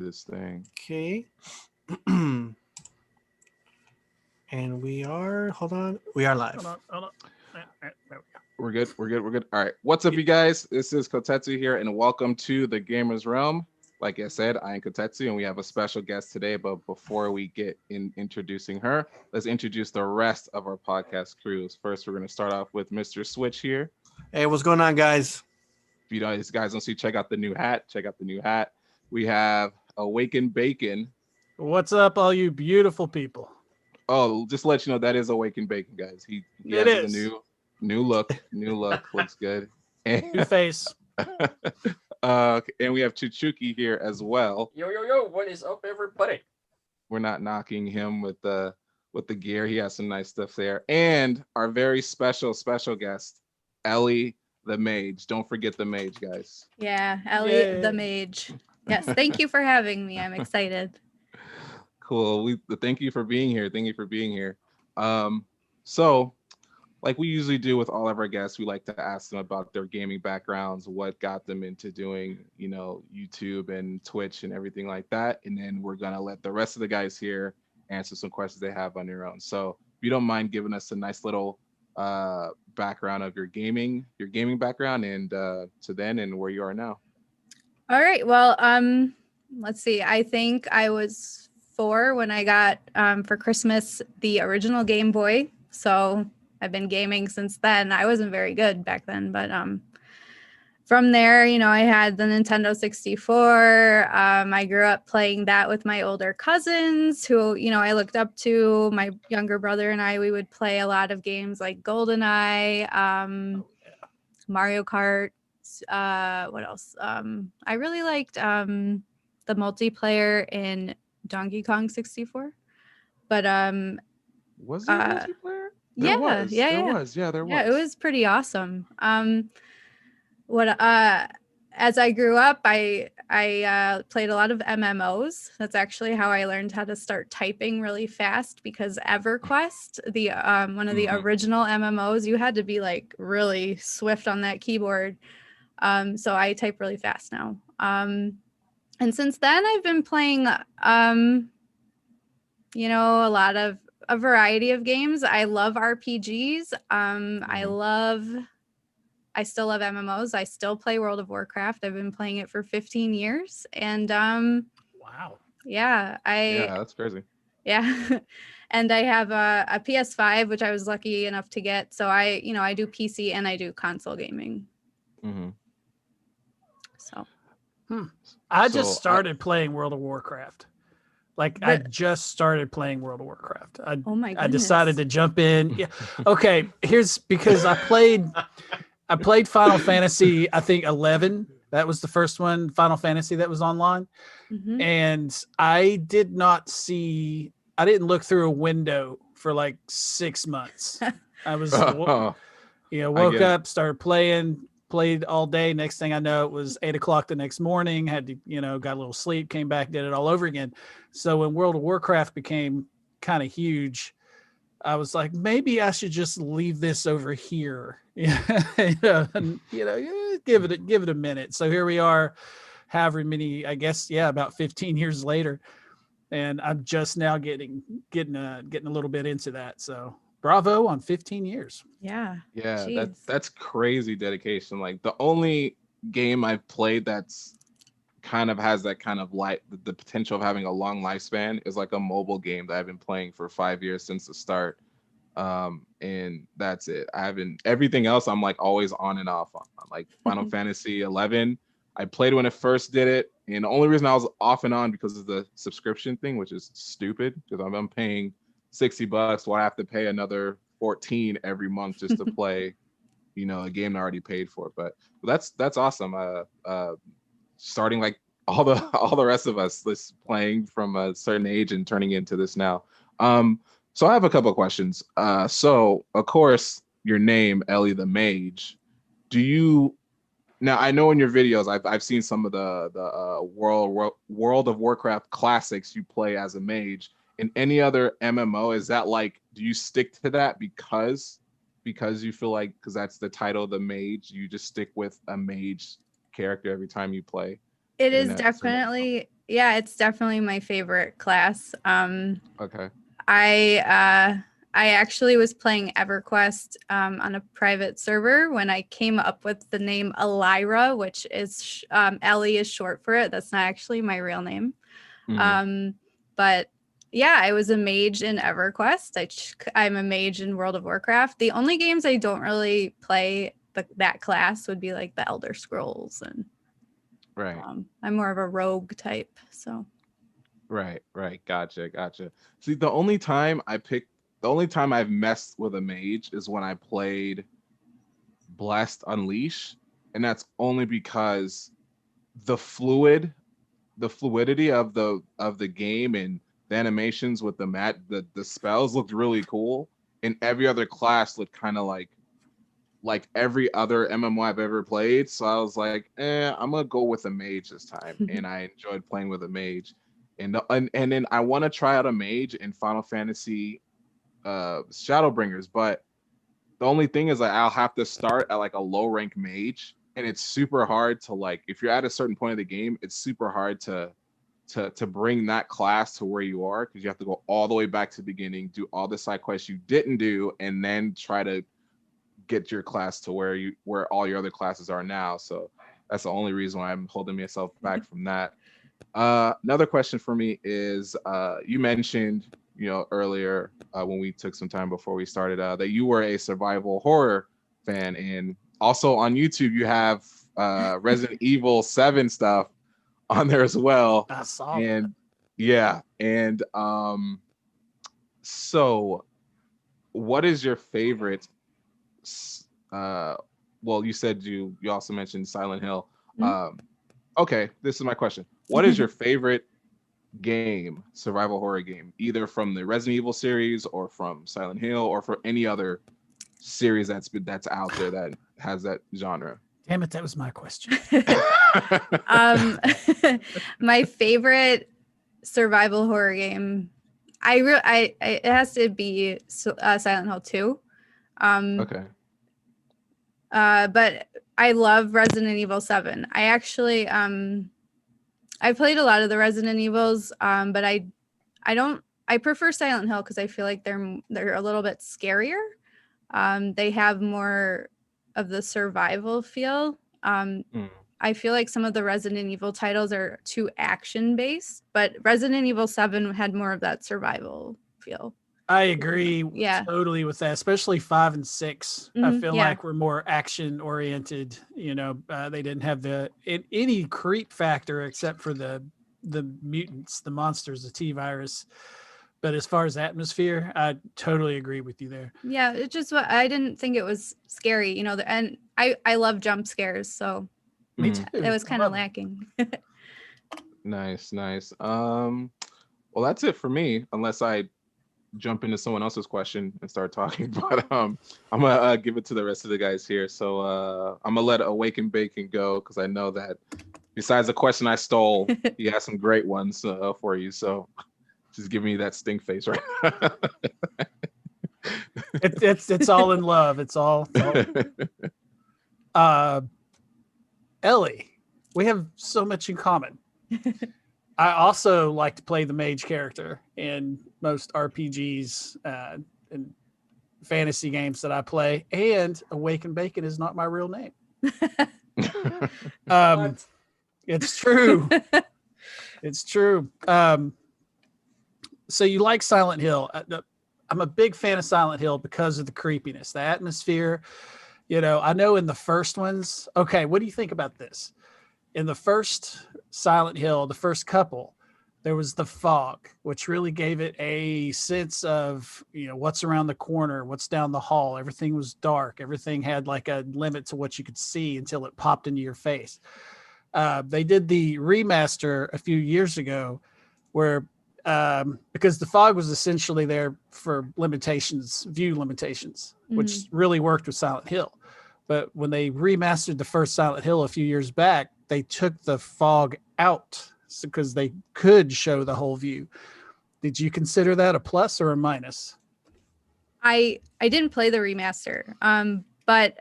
This thing. Okay. And we are, hold on, we are live. Hold on. There we go. We're good. All right. What's up, you guys? This is KOTETSU here, and welcome to the Gamerz Realm. Like I said, I am KOTETSU, and we have a special guest today. But before we get in introducing her, let's introduce the rest of our podcast crews. First, we're going to start off with Mr. Switch here. Hey, what's going on, guys? If you guys don't see, check out the new hat. We have Awaken Bacon. What's up, all you beautiful people? Oh, just to let you know, that is Awaken Bacon, guys. He has a new look. Looks good. And, New face. and we have Chichuki here as well. Yo, what is up, everybody? We're not knocking him with the gear. He has some nice stuff there. And our very special guest, Ellie the Mage. Don't forget the Mage, guys. Yeah, Ellie Yay. the Mage. Yes, thank you for having me. I'm excited. Cool. Thank you for being here. So like we usually do with all of our guests, we like to ask them about their gaming backgrounds, what got them into doing, YouTube and Twitch and everything like that. And then we're gonna let the rest of the guys here answer some questions they have on their own. So if you don't mind giving us a nice little background of your gaming background and to then and where you are now. All right. Well, let's see. I think I was 4 when I got for Christmas the original Game Boy. So I've been gaming since then. I wasn't very good back then, but from there, I had the Nintendo 64. I grew up playing that with my older cousins who, I looked up to. My younger brother and I, we would play a lot of games like GoldenEye, Mario Kart. What else? I really liked the multiplayer in Donkey Kong 64. But was there multiplayer? There was. Yeah, it was pretty awesome. As I grew up, I played a lot of MMOs. That's actually how I learned how to start typing really fast, because EverQuest, the one of the original MMOs, you had to be like really swift on that keyboard. So I type really fast now. And since then I've been playing a variety of games. I love RPGs. I still love MMOs. I still play World of Warcraft. I've been playing it for 15 years. And Wow. yeah, that's crazy. Yeah. And I have a PS5, which I was lucky enough to get. So I do PC and I do console gaming. Mm-hmm. So I just started playing World of Warcraft. I just started playing World of Warcraft. Oh my goodness. I decided to jump in. Yeah. Okay, here's because I played Final Fantasy, I think 11. That was the first one, Final Fantasy, that was online. Mm-hmm. And I didn't look through a window for like 6 months. I was woke up, started played all day. Next thing I know, it was 8 o'clock the next morning. Had to, got a little sleep, came back, did it all over again. So when World of Warcraft became kind of huge, I was like, maybe I should just leave this over here. And, give it a minute. So here we are, however many, I guess, about 15 years later, and I'm just now getting a little bit into that. So bravo on 15 years. Yeah. Yeah, that's crazy dedication. Like the only game I've played that's kind of has that kind of the potential of having a long lifespan is like a mobile game that I've been playing for 5 years since the start. And that's it. Everything else I'm like always on and off on. Like Final Fantasy 11. I played when it first did it, and the only reason I was off and on because of the subscription thing, which is stupid because I'm paying $60. Well, I have to pay another 14 every month just to play, a game I already paid for. But that's awesome. Starting like all the rest of us, this playing from a certain age and turning into this now. So I have a couple of questions. So of course your name, Ellie the Mage. Now I know in your videos I've seen some of the World of Warcraft classics you play as a mage. In any other MMO, is that like, do you stick to that because you feel like, because that's the title, the mage, you just stick with a mage character every time you play? It in is that definitely, yeah, it's definitely my favorite class. Okay. I actually was playing EverQuest on a private server when I came up with the name Elira, which is Ellie is short for it. That's not actually my real name. But yeah, I was a mage in EverQuest. I'm a mage in World of Warcraft. The only games I don't really play that class would be like the Elder Scrolls, and Right. I'm more of a rogue type. So Right. Gotcha. See, the only time I've messed with a mage is when I played Blast Unleash, and that's only because the fluidity of the game and the animations with the spells looked really cool, and every other class looked kind of like every other MMO I've ever played. So I was like, I'm gonna go with a mage this time, and I enjoyed playing with a mage. And then I want to try out a mage in Final Fantasy Shadowbringers, but the only thing is that I'll have to start at like a low rank mage, and it's super hard to, like, if you're at a certain point of the game, it's super hard to bring that class to where you are, because you have to go all the way back to the beginning, do all the side quests you didn't do, and then try to get your class to where all your other classes are now. So that's the only reason why I'm holding myself back from that. Another question for me is, you mentioned, earlier when we took some time before we started, that you were a survival horror fan, and also on YouTube you have Resident Evil 7 stuff on there as well. I saw And that. yeah, and so what is your favorite? Well, you said you also mentioned Silent Hill. Okay, this is my question. What is your favorite survival horror game, either from the Resident Evil series or from Silent Hill or for any other series that's out there that has that genre? Damn it, that was my question. My favorite survival horror game, it has to be Silent Hill 2. Okay. But I love Resident Evil 7. I actually I played a lot of the Resident Evils, but I prefer Silent Hill because I feel like they're a little bit scarier. They have more of the survival feel. I feel like some of the Resident Evil titles are too action based, but Resident Evil 7 had more of that survival feel. I agree totally with that, especially 5 and 6. I feel like we're more action oriented. They didn't have any creep factor except for the mutants, the monsters, the T-virus. But as far as atmosphere, I totally agree with you there. Yeah, it just, I didn't think it was scary, and I love jump scares, so me too. It was kind of lacking. Nice. Well, that's it for me, unless I jump into someone else's question and start talking. But I'm gonna give it to the rest of the guys here. So I'm gonna let Awaken Bacon go, because I know that besides the question I stole, he has some great ones for you. So just give me that stink face, right? It's all in love. It's all. Ellie, we have so much in common. I also like to play the mage character in most RPGs and fantasy games that I play, and Awaken Bacon is not my real name. It's true. It's true. So you like Silent Hill. I'm a big fan of Silent Hill because of the creepiness, the atmosphere. I know in the first ones, okay, what do you think about this? In the first Silent Hill, the first couple, there was the fog, which really gave it a sense of, what's around the corner, what's down the hall. Everything was dark. Everything had like a limit to what you could see until it popped into your face. They did the remaster a few years ago where, because the fog was essentially there for view limitations, which really worked with Silent Hill. But when they remastered the first Silent Hill a few years back, they took the fog out because they could show the whole view. Did you consider that a plus or a minus? I didn't play the remaster, but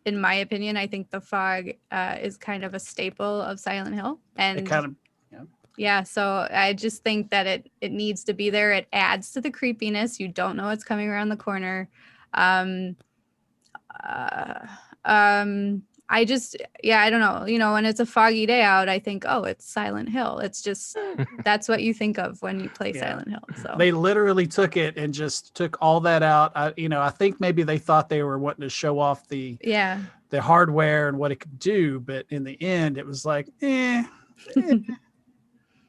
in my opinion, I think the fog is kind of a staple of Silent Hill. And It kind of, yeah, so I just think that it needs to be there. It adds to the creepiness. You don't know what's coming around the corner. I just, I don't know. You know, when it's a foggy day out, I think, oh, it's Silent Hill. It's just, that's what you think of when you play Silent Hill. So they literally took it and just took all that out. I think maybe they thought they were wanting to show off the hardware and what it could do, but in the end, it was like,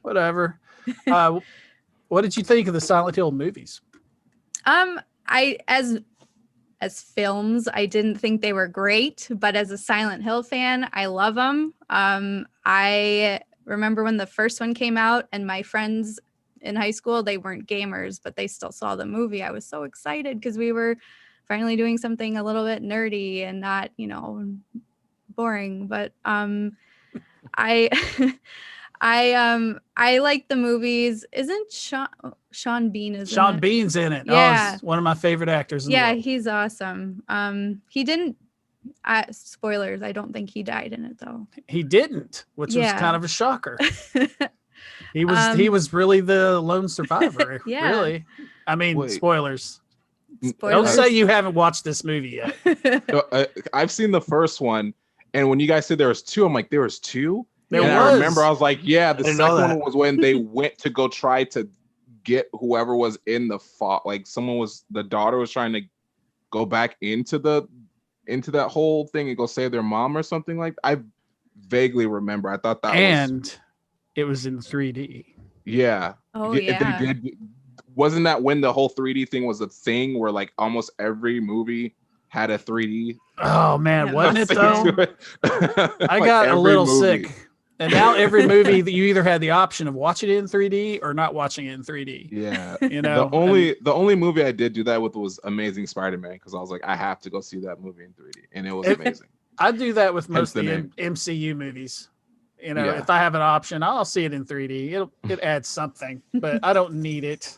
whatever. What did you think of the Silent Hill movies? As films, I didn't think they were great, but as a Silent Hill fan, I love them. I remember when the first one came out and my friends in high school, they weren't gamers, but they still saw the movie. I was so excited because we were finally doing something a little bit nerdy and not, boring. But I like the movies. Isn't Sean Bean is Sean in it? Bean's in it. Yeah. Oh, he's one of my favorite actors in the world. He's awesome. He didn't spoilers, I don't think he died in it though. He didn't, which was kind of a shocker. He was really the lone survivor. Really. I mean, spoilers. Don't say you haven't watched this movie yet. I've seen the first one, and when you guys said there was two, I'm like, there was two? I remember I was like, the second one was when they went to go try to get whoever was in the like the daughter was trying to go back into that whole thing and go save their mom or something like that. I vaguely remember. I thought that it was in 3D. Yeah. Oh, They did. Wasn't that when the whole 3D thing was a thing where like almost every movie had a 3D? Oh man, wasn't it though? I got a little sick. And now every movie that you either had the option of watching it in 3D or not watching it in 3D. Yeah. The only movie I did do that with was Amazing Spider-Man, because I was like, I have to go see that movie in 3D. And it was amazing. I do that with most of the MCU movies. If I have an option, I'll see it in 3D. It adds something, but I don't need it.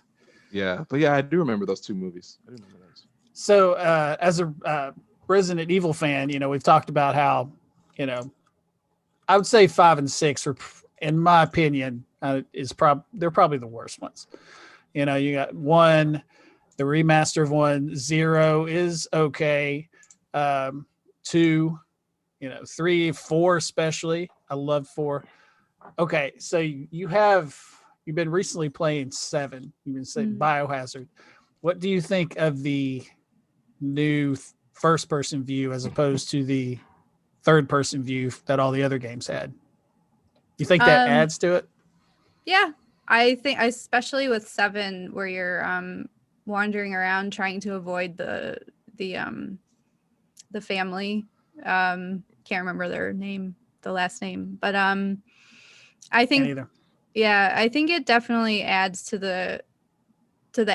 Yeah. But I do remember those two movies. I do remember those. So as a Resident Evil fan, we've talked about how, I would say 5 and 6 are, in my opinion, they're probably the worst ones. You got 1, the remaster of 1, 0 is okay. 2, 3, 4 especially. I love 4. Okay, so you've been recently playing 7. You've been saying Biohazard. What do you think of the new first-person view as opposed to the third-person view that all the other games had? You think that adds to it? Yeah, I think especially with 7, where you're wandering around trying to avoid the family. Can't remember their name, the last name, but I think I think it definitely adds to the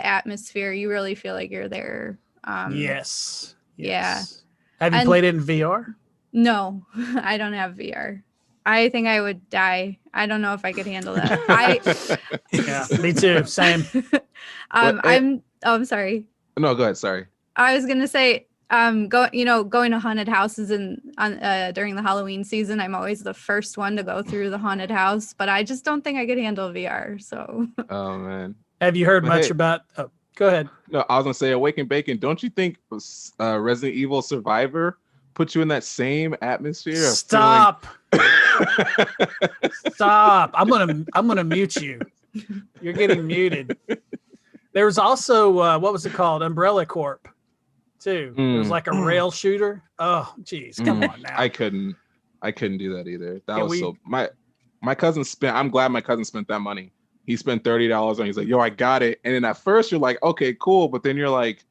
atmosphere. You really feel like you're there. Yes. Yeah. Have you played it in VR? No, I don't have VR. I think I would die. I don't know if I could handle that. Yeah, me too. Same. I'm sorry. No, go ahead. Sorry. I was gonna say, going to haunted houses during the Halloween season, I'm always the first one to go through the haunted house, but I just don't think I could handle VR. So. Oh man. Have you heard much about? Oh, go ahead. No, I was gonna say Awaken Bacon. Don't you think Resident Evil Survivor put you in that same atmosphere? Stop. Stop. I'm gonna mute you. You're getting muted. There was also what was it called? Umbrella Corp too. It was like a rail shooter. Oh geez, come on now. I couldn't do that either. That was so my cousin spent. I'm glad my cousin spent that money. He spent $30 on. He's like, yo, I got it. And then at first you're like, okay, cool. But then you're like,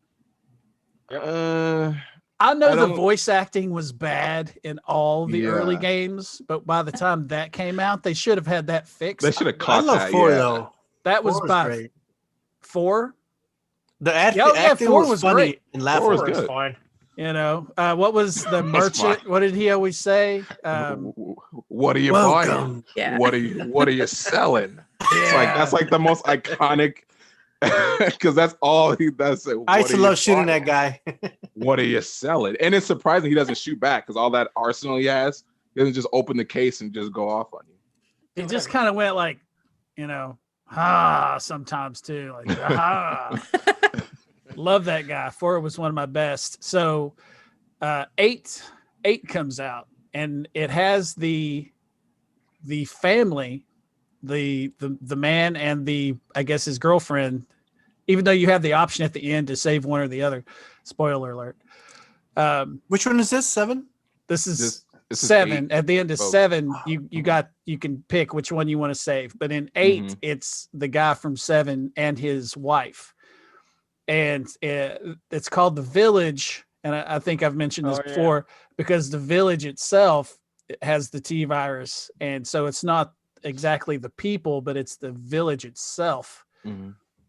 I know the voice acting was bad in all the early games, but by the time that came out, they should have had that fixed. They should have caught that. I love 4 though. That was by 4. The acting 4 was funny great. And laugh 4 was good. Fine. What was the merchant? What did he always say? What are you buying? Yeah. What are you selling? It's like that's like the most iconic Because that's all he does. I used to love shooting that guy. What are you selling? And it's surprising he doesn't shoot back because all that arsenal he has, he doesn't just open the case and just go off on you. He just kind of went like, sometimes too. Like, love that guy. 4 was one of my best. So 8 comes out, and it has the family, the man and I guess his girlfriend, even though you have the option at the end to save one or the other. Spoiler alert. Which one is this? 7? This is This is 7. 8. At the end of 7, you can pick which one you want to save. But in 8, it's the guy from 7 and his wife, and it's called The Village. And I think I've mentioned this before, because the village itself has the T virus, and so it's not exactly the people, but it's the village itself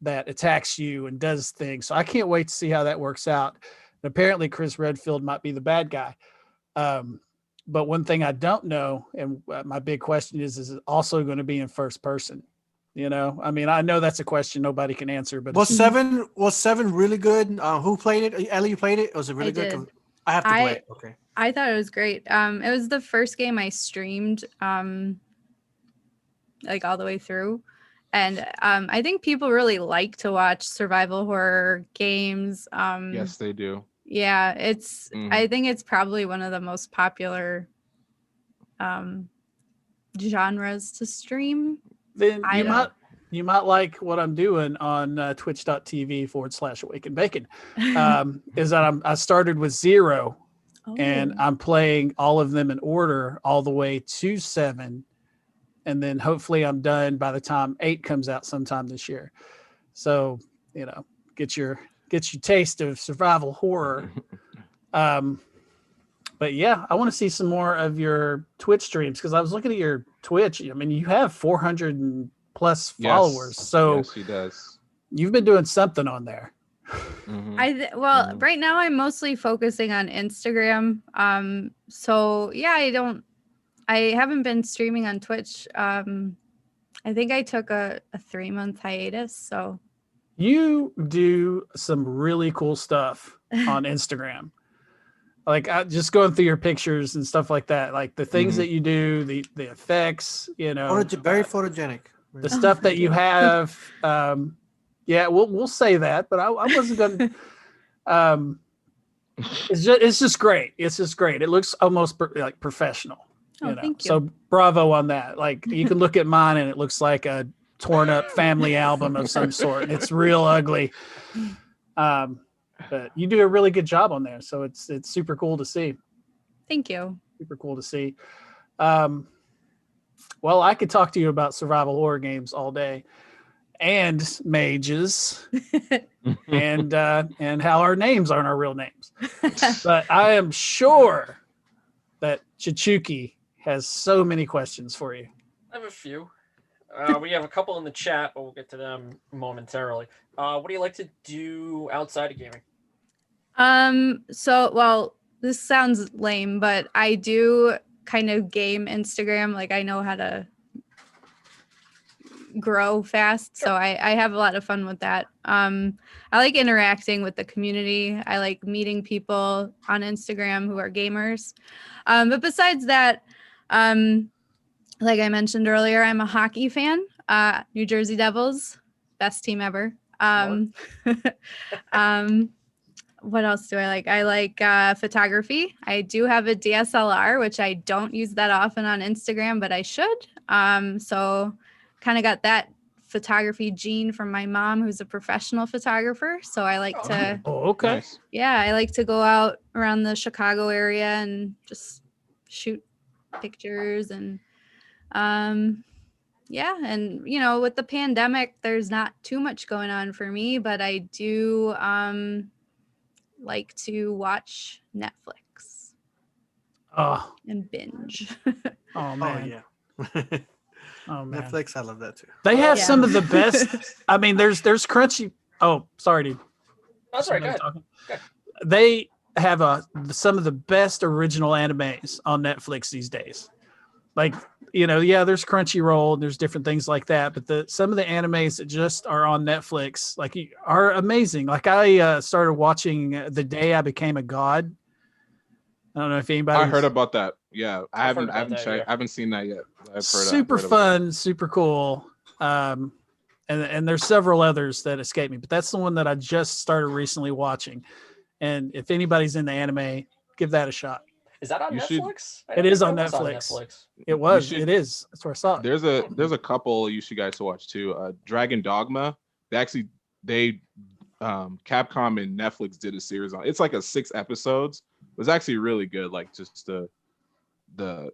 that attacks you and does things. So I can't wait to see how that works out. And apparently Chris Redfield might be the bad guy. But one thing I don't know, and my big question is it also going to be in first person? I mean, I know that's a question nobody can answer, but was 7 really good? Who played it? Ellie, you played it? Was it really good? Did. I have to play it. Okay. I thought it was great. It was the first game I streamed like all the way through. And I think people really like to watch survival horror games. Yes, they do. Yeah, it's I think it's probably one of the most popular genres to stream. Then you might like what I'm doing on twitch.tv/awakenbacon. Is that I started with 0 and I'm playing all of them in order all the way to 7. And then hopefully I'm done by the time 8 comes out sometime this year. So, get your taste of survival horror. But yeah, I want to see some more of your Twitch streams, because I was looking at your Twitch. I mean, you have 400+ followers. So yes, he does. You've been doing something on there. Right now I'm mostly focusing on Instagram. So yeah, I haven't been streaming on Twitch. I think I took a 3-month hiatus. So you do some really cool stuff on Instagram. Like just going through your pictures and stuff like that, like the things that you do, the effects, very photogenic. The stuff that you have. Yeah, we'll say that, but I wasn't going to. It's just great. It's just great. It looks almost like professional. Thank you. So bravo on that. Like you can look at mine and it looks like a torn up family album of some sort. It's real ugly. But you do a really good job on there. So it's super cool to see. Thank you. Super cool to see. Well, I could talk to you about survival horror games all day, and mages, and how our names aren't our real names. But I am sure that Chichuki has so many questions for you. I have a few. We have a couple in the chat, but we'll get to them momentarily. What do you like to do outside of gaming? Well, this sounds lame, but I do kind of game Instagram. Like I know how to grow fast. So I have a lot of fun with that. I like interacting with the community. I like meeting people on Instagram who are gamers. But besides that, like I mentioned earlier, I'm a hockey fan. New Jersey Devils, best team ever. What else do I like? I like photography. I do have a DSLR, which I don't use that often on Instagram, but I should. So kind of got that photography gene from my mom, who's a professional photographer. So I like to, okay. Yeah, I like to go out around the Chicago area and just shoot pictures. And yeah, and with the pandemic, there's not too much going on for me, but I do like to watch Netflix and binge. Oh man. Yeah. Oh man. Netflix, I love that too. They have some of the best. I mean, there's Crunchy. Oh, sorry, dude. That's right. Go ahead. They have some of the best original animes on Netflix these days. Like there's Crunchyroll and there's different things like that, but some of the animes that just are on Netflix are amazing. Like I started watching The Day I Became a God. I don't know if anybody. I heard about that. Yeah, I haven't checked. Yeah. I haven't seen that yet. Super fun, super cool. And there's several others that escape me, but that's the one that I just started recently watching. And if anybody's in the anime, give that a shot. Is that on Netflix? It is on Netflix. It was. It is. That's where I saw it. There's a couple you should guys to watch too. Dragon Dogma. They Capcom and Netflix did a series on. It's like 6 episodes. It was actually really good. Like just the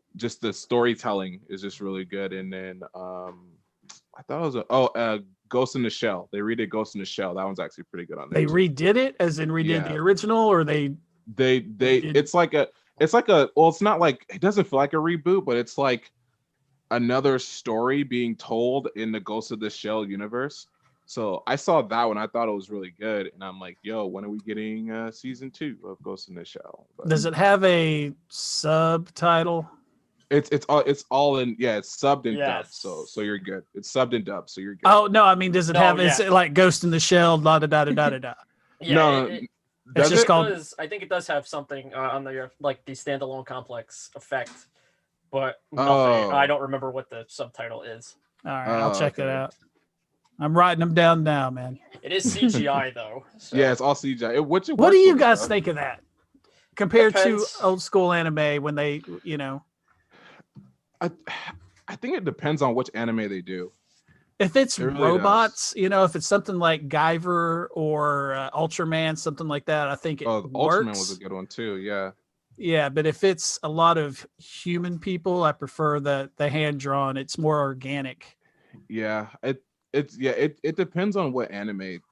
storytelling is just really good. And then I thought it was Ghost in the Shell. They redid Ghost in the Shell. That one's actually pretty good on there. They redid it, as in redid the original, or they it's not like, it doesn't feel like a reboot, but it's like another story being told in the Ghost of the Shell universe. So I saw that one. I thought it was really good, and I'm like, yo, when are we getting season 2 of Ghost in the Shell? But does it have a subtitle? It's all in, it's subbed and dubbed, so you're good. It's subbed and dubbed, so you're good. Oh no, I mean, does it have is it like Ghost in the Shell? Da da da da da da. Yeah, no. It's just called. I think it does have something on the like the standalone complex effect, but nothing, I don't remember what the subtitle is. All right, I'll check that out. I'm writing them down now, man. It is CGI though. So. Yeah, it's all CGI. What do you guys think of that compared to old school anime when they, I think it depends on which anime they do. If it's robots, if it's something like Guyver or Ultraman, something like that, I think it works. Ultraman was a good one too. Yeah. Yeah, but if it's a lot of human people, I prefer the hand drawn. It's more organic. Yeah, it depends on what anime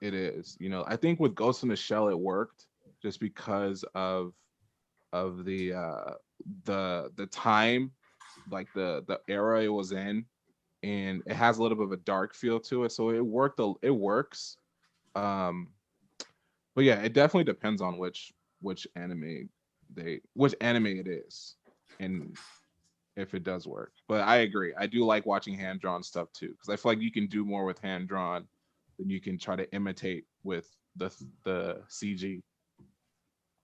it is. I think with Ghost in the Shell it worked just because of the time, like the era it was in. And it has a little bit of a dark feel to it, so it works. But yeah, it definitely depends on which anime it is, and if it does work. But I agree, I do like watching hand drawn stuff too, because I feel like you can do more with hand drawn than you can try to imitate with the CG.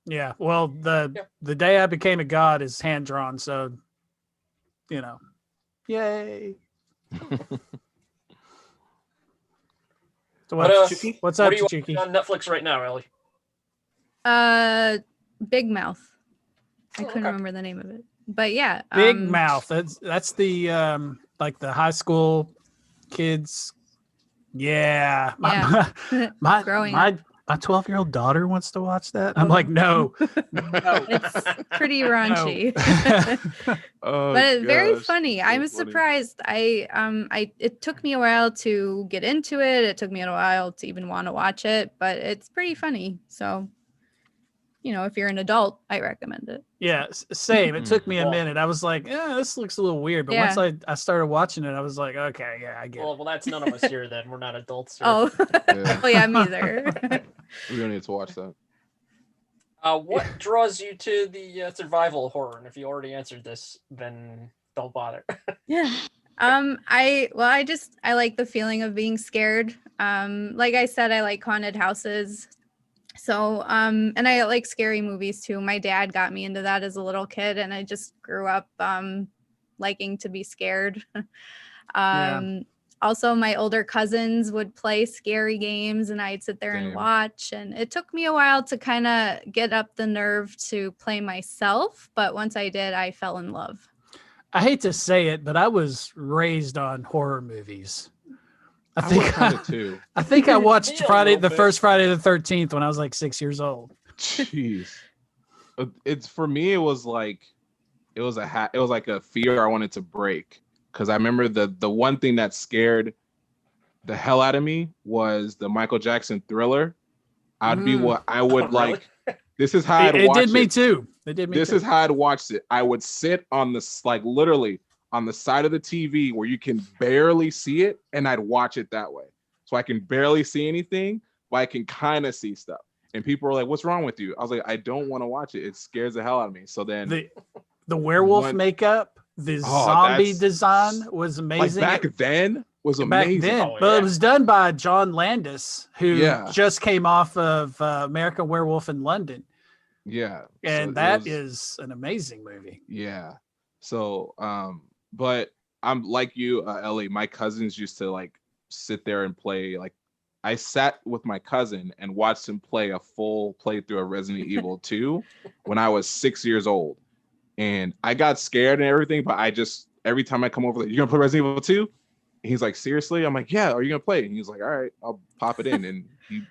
Yeah, well, the Day I Became a God is hand drawn, so yay. So what's up, Chichuki? On Netflix right now, Ellie? Big Mouth. I couldn't remember the name of it, but yeah, Big Mouth. That's the like the high school kids. Yeah, my 12-year-old daughter wants to watch that. I'm like, no. It's pretty raunchy. But it's very funny. I was surprised. It took me a while to get into it. It took me a while to even want to watch it, but it's pretty funny. So, if you're an adult, I recommend it. Yeah, same. It took me a minute. I was like, this looks a little weird. But once I started watching it, I was like, okay, yeah, I get it. Well, that's none of us here then. We're not adults. Here. Oh, yeah, me either. We don't need to watch that. What draws you to the survival horror? And if you already answered this, then don't bother. Yeah. I like the feeling of being scared. Like I said, I like haunted houses. So, and I like scary movies too. My dad got me into that as a little kid, and I just grew up liking to be scared. Also, my older cousins would play scary games, and I'd sit there and watch. And it took me a while to kind of get up the nerve to play myself, but once I did, I fell in love. I hate to say it, but I was raised on horror movies. I think I watched the first Friday the 13th when I was like 6 years old. Jeez. It's for me, it was like a fear I wanted to break, because I remember the one thing that scared the hell out of me was the Michael Jackson Thriller. This is how I'd watch it. It did me too. This is how I'd watched it. I would sit on literally on the side of the TV where you can barely see it, and I'd watch it that way. So I can barely see anything, but I can kind of see stuff. And people were like, "What's wrong with you?" I was like, "I don't want to watch it. It scares the hell out of me." So then the werewolf makeup The Oh, zombie that's- design was Like amazing. back then was Back amazing. then, Oh, but yeah. it was done by John Landis, who Yeah. just came off of American Werewolf in London, Yeah. and it that was- is an amazing movie. Yeah. So, but I'm like you, Ellie. My cousins used to like sit there and play. Like, I sat with my cousin and watched him play a full playthrough of Resident Evil 2 when I was 6 years old, and I got scared and everything. But I just every time I come over, like, you gonna play Resident Evil 2? He's like, seriously? I'm like, yeah. Are you gonna play it? And he's like, all right, I'll pop it in. And he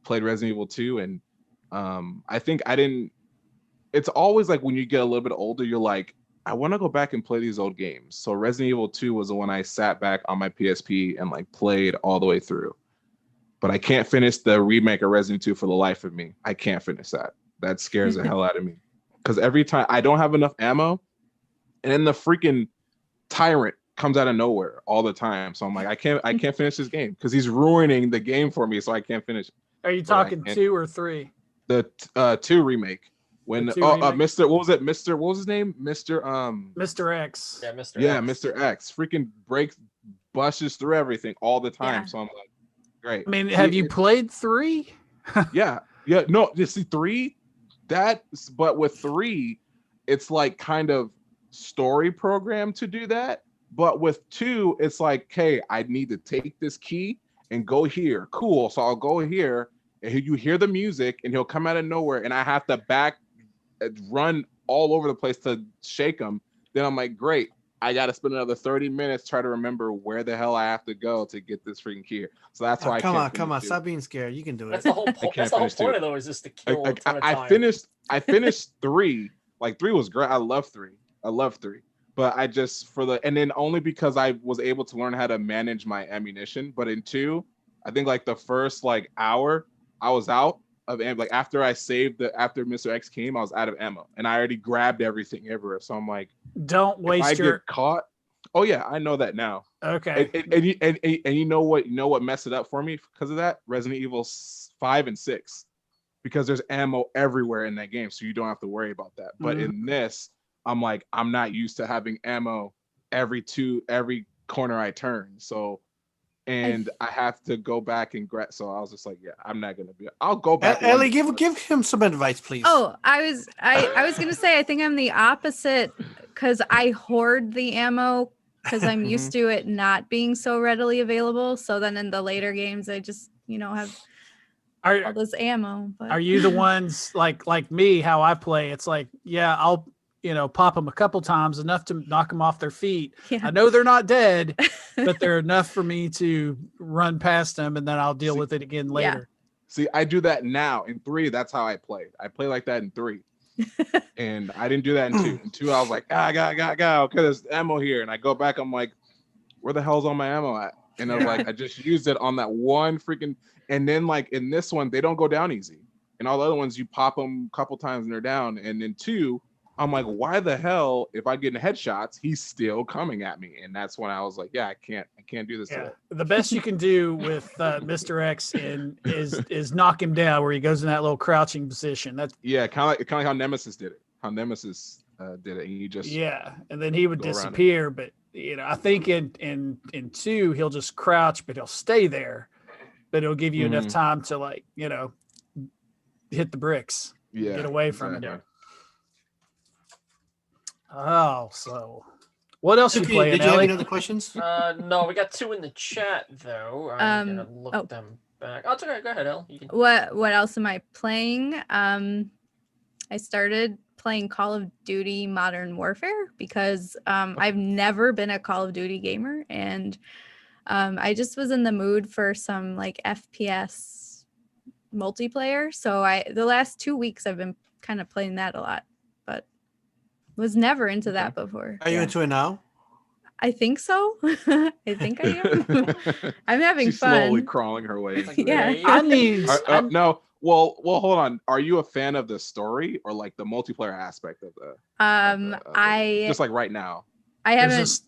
played Resident Evil 2, and I think I didn't. It's always like when you get a little bit older, you're like, I want to go back and play these old games. So Resident Evil 2 was the one I sat back on my PSP and like played all the way through. But I can't finish the remake of Resident 2 for the life of me. I can't finish that. That scares the hell out of me. Because every time I don't have enough ammo, and then the freaking tyrant comes out of nowhere all the time. So I'm like, I can't finish this game because he's ruining the game for me. So I can't finish it. Are you But I talking can't- 2 or 3? The 2 remake. When The 2 remake? Mr. What was it? What was his name? Mr. Mr. X. Yeah, Mr. Yeah, X. Mr. X freaking bushes through everything all the time. Yeah. So I'm like, great. I mean, See, have you played 3? Yeah. No, you see 3, but with 3, it's like kind of story program to do that. But with 2, it's like, okay, I need to take this key and go here. Cool. So I'll go here, and you hear the music, and he'll come out of nowhere, and I have to run all over the place to shake him. Then I'm like, great. I got to spend another 30 minutes trying to remember where the hell I have to go to get this freaking key. So that's why I Come can't on, finish 2. stop being scared. You can do That's it. the whole point. That's the whole finish point 2. of those is to kill a ton of time. I finished 3. Like 3 was great. I love 3. But I just and then only because I was able to learn how to manage my ammunition. But in 2, I think like the first like hour, I was out of ammo. Like after I saved after Mr. X came, I was out of ammo, and I already grabbed everything everywhere. So I'm like, Don't if I waste your. get caught. Oh yeah, I know that now. Okay. And you know what messed it up for me because of that? Resident Evil 5 and 6, because there's ammo everywhere in that game, so you don't have to worry about that. But in this, I'm like, I'm not used to having ammo every corner I turn. So, and I have to go back and grab. So I was just like, yeah, I'm not gonna be. I'll go back. Ellie, give him some advice, please. Oh, I was gonna say I think I'm the opposite because I hoard the ammo because I'm used to it not being so readily available. So then in the later games, I just have all Are this ammo. But Are you the ones like me? How I play? It's like, yeah, I'll pop them a couple times, enough to knock them off their feet. Yeah. I know they're not dead, but they're enough for me to run past them, and then I'll deal with it again later. See, I do that now. In 3, that's how I play. I play like that in 3. And I didn't do that in 2. In 2, I was like, I got, okay, there's ammo here. And I go back, I'm like, where the hell's all my ammo at? And I was like, I just used it on that one freaking, and then like in this one, they don't go down easy. And all the other ones, you pop them a couple times and they're down. And then 2, I'm like, why the hell, if I get in headshots, he's still coming at me? And that's when I was like, yeah, I can't do this. Yeah. Today. The best you can do with Mr. X is knock him down where he goes in that little crouching position. That's kind of like how Nemesis did it. How Nemesis did it. He just and then he would go around it. disappear. But I think in 2 he'll just crouch, but he'll stay there. But it'll give you enough time to hit the bricks, get away from it. Oh, so what else you playing, Did you have Ellie? any other questions? No, we got 2 in the chat though. I'm gonna look them back. Oh, it's okay. Go ahead, El. You can... What else am I playing? I started playing Call of Duty Modern Warfare because I've never been a Call of Duty gamer, and I just was in the mood for some like FPS multiplayer. So the last 2 weeks I've been kind of playing that a lot, but was never into that before. Are you into it now? I think so. I think I am. I'm having She's fun. slowly crawling her way. into it. Yeah. I need. No. Well, hold on. Are you a fan of the story or like the multiplayer aspect of the? I just like right now. I There's haven't.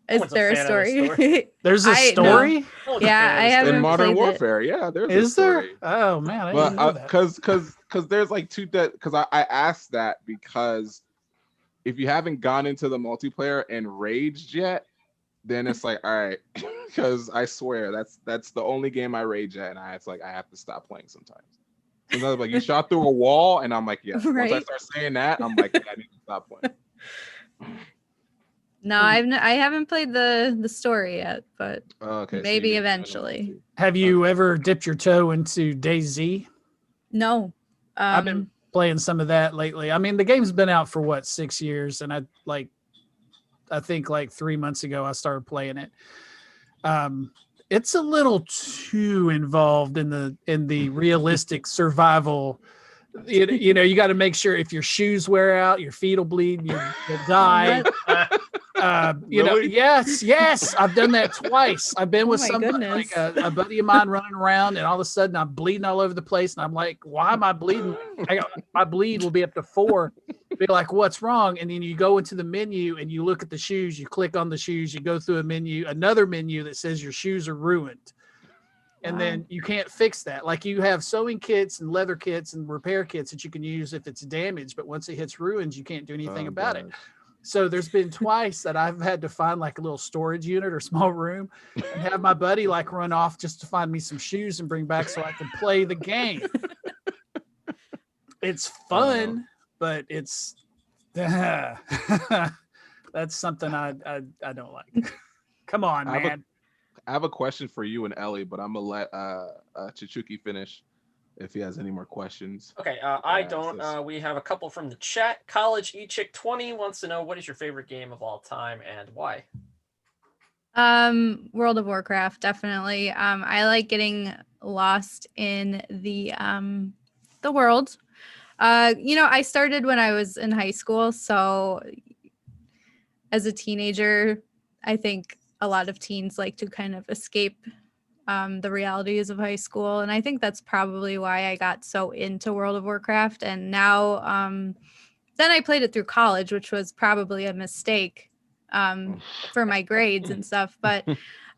Is One's a there a fan of the story? story. There's a I- no. story. Yeah, I haven't In Modern played it. Warfare, yeah, there's. Is a there? story. Oh man, I didn't know But that. because there's like 2 that because I asked that because if you haven't gone into the multiplayer and raged yet, then it's like, all right, because I swear that's the only game I rage at, and it's like I have to stop playing sometimes. Sometimes like you shot through a wall, and I'm like, yeah. Right. Once I start saying that, I'm like, yeah, I need to stop playing. No, I haven't played the story yet, but Okay, so maybe you didn't- eventually. Have you ever dipped your toe into DayZ? No. I've been playing some of that lately. I mean, the game's been out for what, 6 years, and I think like 3 months ago I started playing it. It's a little too involved in the realistic survival. You know, you got to make sure if your shoes wear out, your feet will bleed, you'll die. You know, Really? yes, I've done that twice. I've been with my somebody, like a buddy of mine running around, and all of a sudden I'm bleeding all over the place, and I'm like, why am I bleeding? My bleed will be up to 4. Be like, what's wrong? And then you go into the menu and you look at the shoes, you click on the shoes, you go through another menu that says your shoes are ruined. And then you can't fix that. Like you have sewing kits and leather kits and repair kits that you can use if it's damaged, but once it hits ruins, you can't do anything about it. So there's been twice that I've had to find like a little storage unit or small room and have my buddy like run off just to find me some shoes and bring back so I can play the game. It's fun, but it's that's something I don't like. Come on, man. I have a question for you and Ellie, but I'm gonna let Chichuki finish if he has any more questions. Okay, I don't. We have a couple from the chat. College eChick20 wants to know, what is your favorite game of all time and why? World of Warcraft, definitely. I like getting lost in the world. You know, I started when I was in high school, so as a teenager, I think a lot of teens like to kind of escape the realities of high school. And I think that's probably why I got so into World of Warcraft. And now, then I played it through college, which was probably a mistake for my grades and stuff. But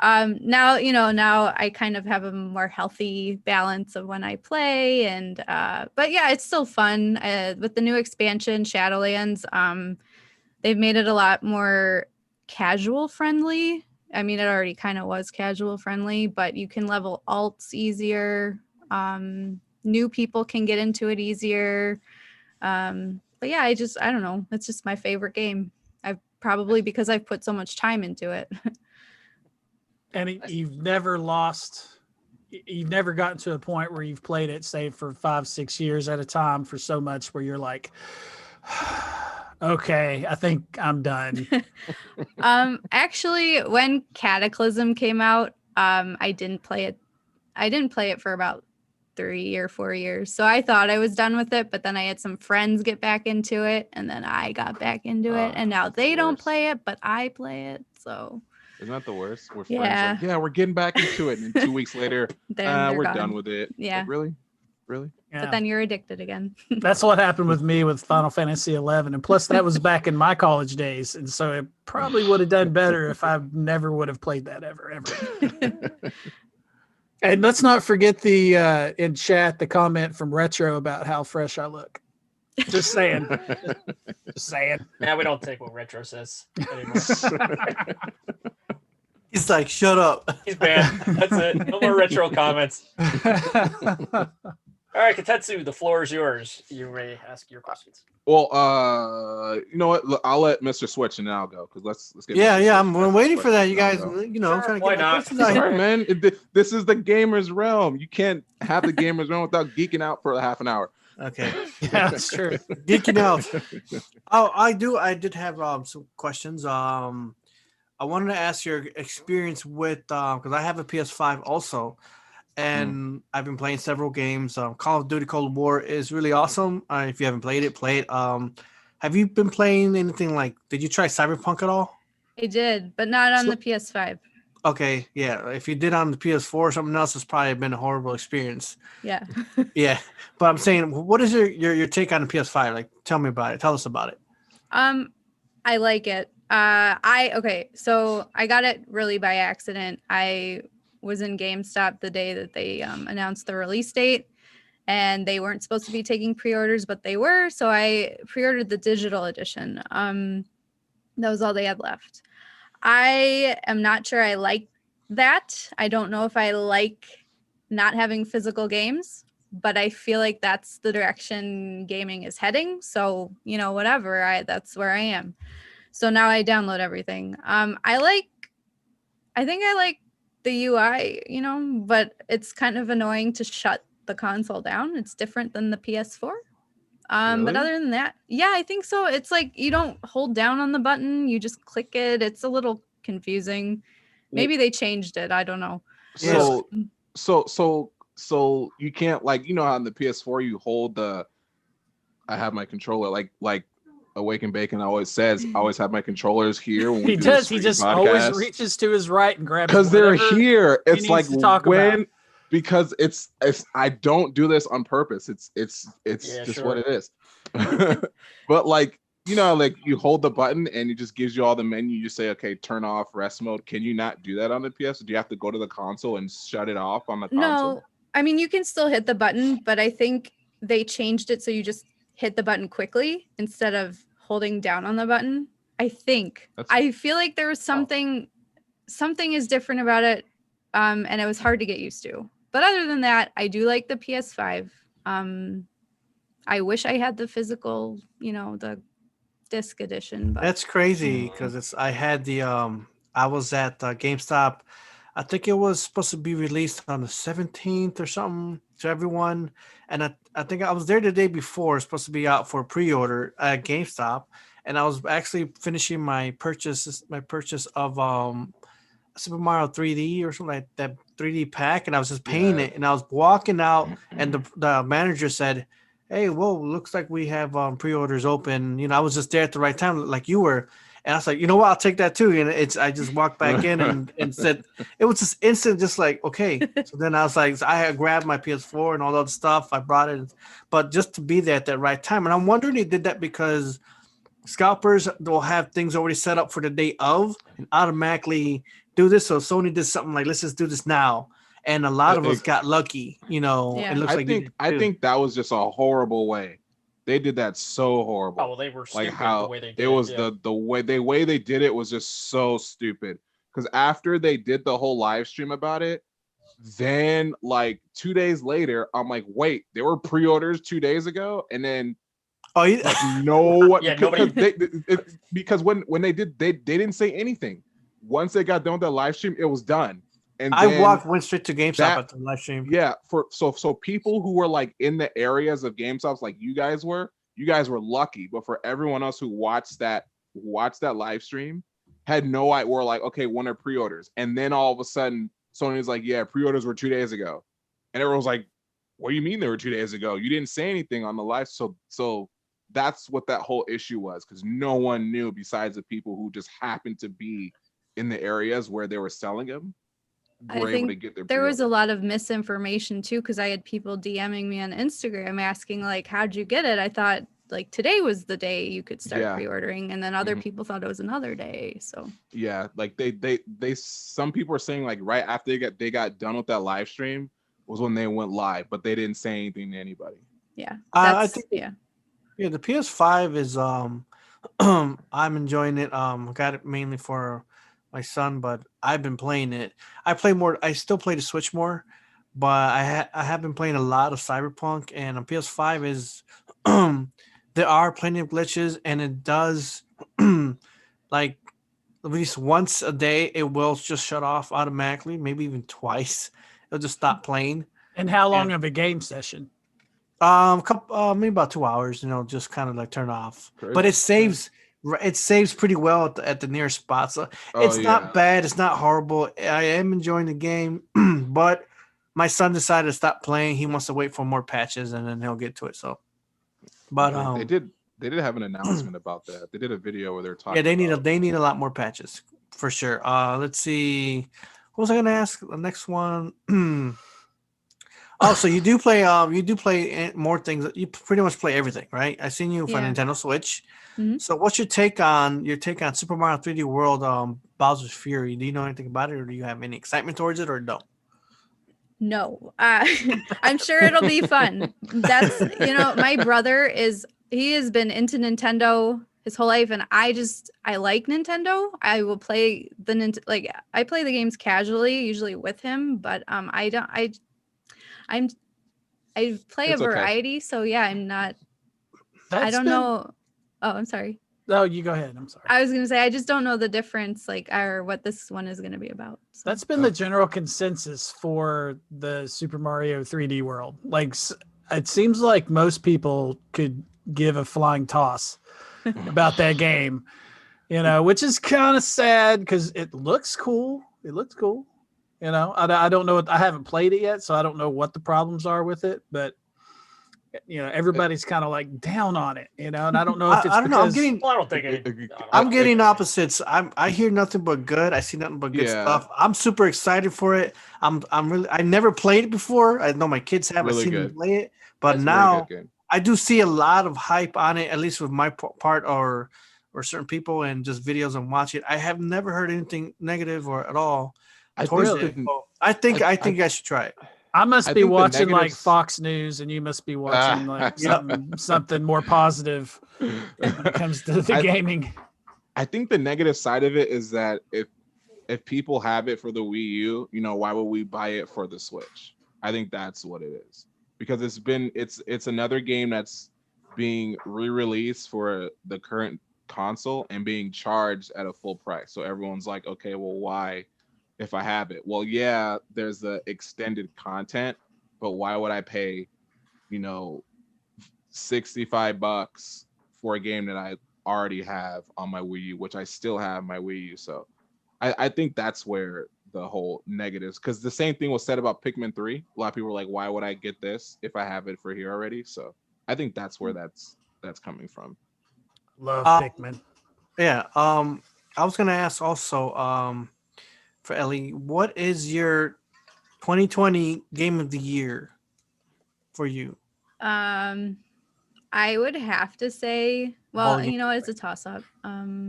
now, you know, now I kind of have a more healthy balance of when I play. And, but yeah, it's still fun. With the new expansion, Shadowlands, they've made it a lot more casual friendly. I mean, it already kind of was casual friendly, but you can level alts easier. New people can get into it easier. But yeah, I don't know. It's just my favorite game. Because I've put so much time into it. And you've never gotten to a point where you've played it, say, for 5-6 years at a time for so much where you're like, okay, I think I'm done. Actually, when Cataclysm came out, I didn't play it. I didn't play it for about 3 or 4 years. So I thought I was done with it, but then I had some friends get back into it, and then I got back into it, and now they don't play it, but I play it. So isn't that the worst? We're Yeah. friends. Like, yeah, we're getting back into it, and then 2 weeks later, they're we're gone. done with it. Yeah. Like, really? Yeah. But then you're addicted again. That's what happened with me with Final Fantasy 11, and plus that was back in my college days, and so it probably would have done better if I never would have played that ever. And let's not forget the in chat the comment from Retro about how fresh I look. Just saying. Just saying. Now we don't take what Retro says anymore. He's like, shut up. He's banned. That's it. No more Retro comments. All right, Kotetsu, the floor is yours. You may ask your questions. Well, you know what? Look, I'll let Mr. Switch and I'll go because let's get. Yeah, Mr. yeah. Switch. I'm waiting for that. You I'll guys, go. you know, I'm trying to Why get my not? questions out here. Sorry, man. This is the gamer's realm. You can't have the gamer's realm without geeking out for a half an hour. Okay. Yeah, that's true. Geeking out. Oh, I did have some questions. I wanted to ask your experience with because I have a PS5 also, and I've been playing several games. Call of Duty Cold War is really awesome. If you haven't played it, play it. Have you been playing anything like? Did you try Cyberpunk at all? I did, but not on the PS5. Okay, yeah. If you did on the PS4 or something else, it's probably been a horrible experience. Yeah. Yeah, but I'm saying, what is your take on the PS5? Like, tell me about it. Tell us about it. I like it. So I got it really by accident. I was in GameStop the day that they announced the release date, and they weren't supposed to be taking pre-orders, but they were. So I pre-ordered the digital edition. That was all they had left. I am not sure I like that. I don't know if I like not having physical games, but I feel like that's the direction gaming is heading. So, you know, whatever, that's where I am. So now I download everything. I think I like the UI, you know, but it's kind of annoying to shut the console down. It's different than the PS4. Really? But other than that, yeah, I think so. It's like you don't hold down on the button, you just click it. It's a little confusing. Maybe they changed it. I don't know. So you can't, like, you know how on the PS4 you hold the, I have my controller like Awaken Bacon always says, I always have my controllers here. When He does. He just always reaches to his right and grabs because they're here. It's like when, because it's I don't do this on purpose. It's just what it is. But like, you know, like you hold the button and it just gives you all the menu. You say, okay, turn off rest mode. Can you not do that on the PS? Do you have to go to the console and shut it off on the console? No, I mean, you can still hit the button, but I think they changed it so you just hit the button quickly instead of holding down on the button. I think. I feel like there was something is different about it, and it was hard to get used to. But other than that, I do like the PS5. I wish I had the physical, you know, the disc edition. But that's crazy because I had the I was at GameStop. I think it was supposed to be released on the 17th or something to everyone, and I think I was there the day before. It's supposed to be out for pre-order at GameStop, and I was actually finishing my purchase of Super Mario 3D or something like that 3D pack, and I was just paying it, and I was walking out, and the manager said, "Hey, whoa, looks like we have pre-orders open." You know, I was just there at the right time, like you were. And I was like, you know what, I'll take that too. And I just walked back in and said, it was just instant, just like, okay. So then I was like, I had grabbed my PS4 and all that stuff. I brought it, but just to be there at that right time. And I'm wondering they did that because scalpers will have things already set up for the day of and automatically do this. So Sony did something like, let's just do this now. And a lot of us got lucky, you know. Yeah. It looks I think that was just a horrible way. They did that so horrible. Oh, well, they were stupid like how the way they did it was the way they did it was just so stupid. Because after they did the whole live stream about it, then like 2 days later, I'm like, wait, there were pre-orders 2 days ago, and then like, no, because when they did, they didn't say anything. Once they got done with that live stream, it was done. And I went straight to GameStop at the live stream. Yeah, so people who were like in the areas of GameStops like you guys were lucky. But for everyone else who watched that live stream, had no idea. We're like, okay, when are pre-orders? And then all of a sudden, Sony's like, yeah, pre-orders were 2 days ago, and everyone was like, what do you mean they were 2 days ago? You didn't say anything on the live. So that's what that whole issue was, because no one knew besides the people who just happened to be in the areas where they were selling them. I think there was a lot of misinformation too, because I had people DMing me on Instagram asking like, how'd you get it? I thought like today was the day you could start pre-ordering, and then other people thought it was another day. So yeah, like they some people are saying like right after they got done with that live stream was when they went live, but they didn't say anything to anybody. Yeah, I think the PS5 is I'm enjoying it. Got it mainly for my son, but I've been playing it. I still play the Switch more, but I have been playing a lot of Cyberpunk, and on PS5 is there are plenty of glitches, and it does like at least once a day it will just shut off automatically, maybe even twice. It'll just stop playing. And how long of a game session? Maybe about 2 hours, you know, just kind of like turn off. Crazy. But it saves pretty well at the nearest spot. So it's not bad. It's not horrible. I am enjoying the game, but my son decided to stop playing. He wants to wait for more patches, and then he'll get to it. So, but they did have an announcement about that. They did a video where they're talking. Yeah, they need a lot more patches for sure. Let's see. What was I going to ask? The next one. Oh, so you do play more things. You pretty much play everything, right? I seen you for Nintendo Switch. Mm-hmm. So what's your take on Super Mario 3D World Bowser's Fury? Do you know anything about it, or do you have any excitement towards it, or no? No, I'm sure it'll be fun. That's, my brother he has been into Nintendo his whole life, and I like Nintendo. I will play I play the games casually, usually with him, but I play a variety, so yeah, I'm not. I don't know. Oh, I'm sorry. No, you go ahead. I'm sorry. I was gonna say I just don't know the difference, or what this one is gonna be about. So. That's been the general consensus for the Super Mario 3D World. Like, it seems like most people could give a flying toss about that game, which is kind of sad because it looks cool. It looks cool. I don't know. I haven't played it yet, so I don't know what the problems are with it, but everybody's kind of like down on it, and I don't know if it's I don't know. I don't think I'm getting opposites. I hear nothing but good. I see nothing but good stuff. I'm super excited for it. I never played it before. I know my kids have. Really I've seen them play it, but now I do see a lot of hype on it, at least with my part or certain people and just videos and watch it. I have never heard anything negative or at all towards it. So I think I should try it. I must be watching like Fox News, and you must be watching like something more positive when it comes to the gaming. I think the negative side of it is that if people have it for the Wii U, why would we buy it for the Switch? I think that's what it is, because it's another game that's being re-released for the current console and being charged at a full price. So everyone's like, okay, well, why? If I have it, well, yeah, there's the extended content, but why would I pay, $65 for a game that I already have on my Wii U, which I still have my Wii U? So I think that's where the whole negatives, because the same thing was said about Pikmin 3. A lot of people were like, why would I get this if I have it for here already? So I think that's where that's coming from. Love Pikmin. Yeah. I was gonna ask also, for Ellie, what is your 2020 game of the year for you? I would have to say, well, it's a toss-up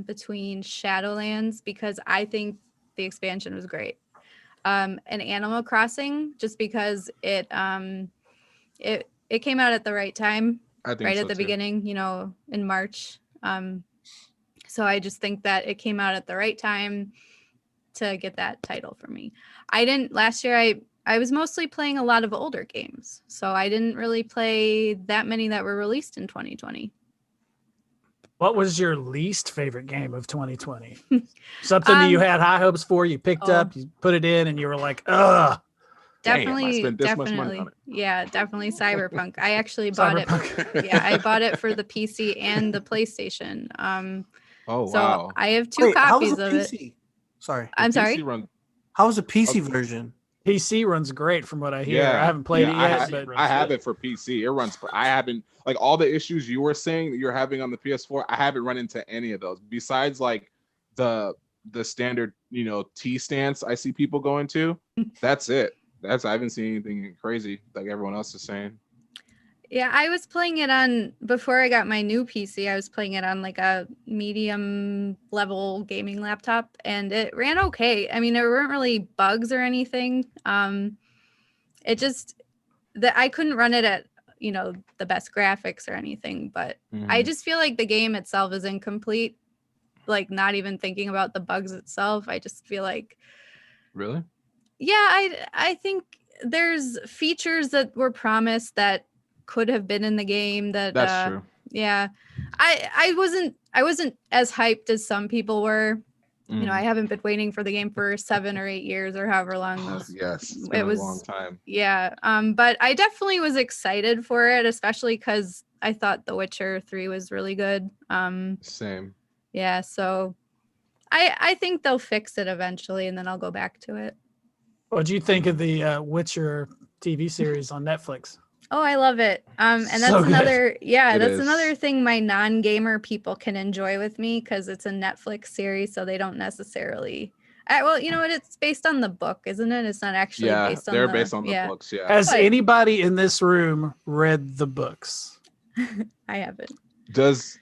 between Shadowlands, because I think the expansion was great, and Animal Crossing, just because it came out at the right time, right at the beginning, in March. So I just think that it came out at the right time to get that title for me. Last year I was mostly playing a lot of older games, so I didn't really play that many that were released in 2020. What was your least favorite game of 2020? Something that you had high hopes for, you picked up, you put it in, and you were like, ugh. Definitely, damn, I spent this much money on it. Yeah, definitely Cyberpunk. I actually bought it. I bought it for the PC and the PlayStation. So I have two copies of it. Sorry. I'm sorry. How was the PC version? PC runs great from what I hear. I haven't played it yet, but I have it for PC. It runs. I haven't, like, all the issues you were saying that you're having on the PS4. I haven't run into any of those besides like the standard, T stance I see people going to. That's it. I haven't seen anything crazy like everyone else is saying. Yeah, I was playing it on, before I got my new PC, I was playing it on like a medium level gaming laptop, and it ran okay. I mean, there weren't really bugs or anything. It just, I couldn't run it at, the best graphics or anything, but I just feel like the game itself is incomplete. Like, not even thinking about the bugs itself. I just feel like. Really? Yeah, I think there's features that were promised that could have been in the game that's true. Yeah, I wasn't as hyped as some people were. I haven't been waiting for the game for 7 or 8 years or however long those. Yes, it's been a long time. Yeah, but I definitely was excited for it, especially because I thought The Witcher 3 was really good. Same. Yeah, so I think they'll fix it eventually, and then I'll go back to it. What do you think of the Witcher TV series on Netflix? Oh, I love it. And that's so another, another thing my non-gamer people can enjoy with me, because it's a Netflix series, so they don't necessarily. Well, you know what? It's based on the book, isn't it? It's not actually based on. They're based on the books. Yeah. Has anybody in this room read the books? I haven't.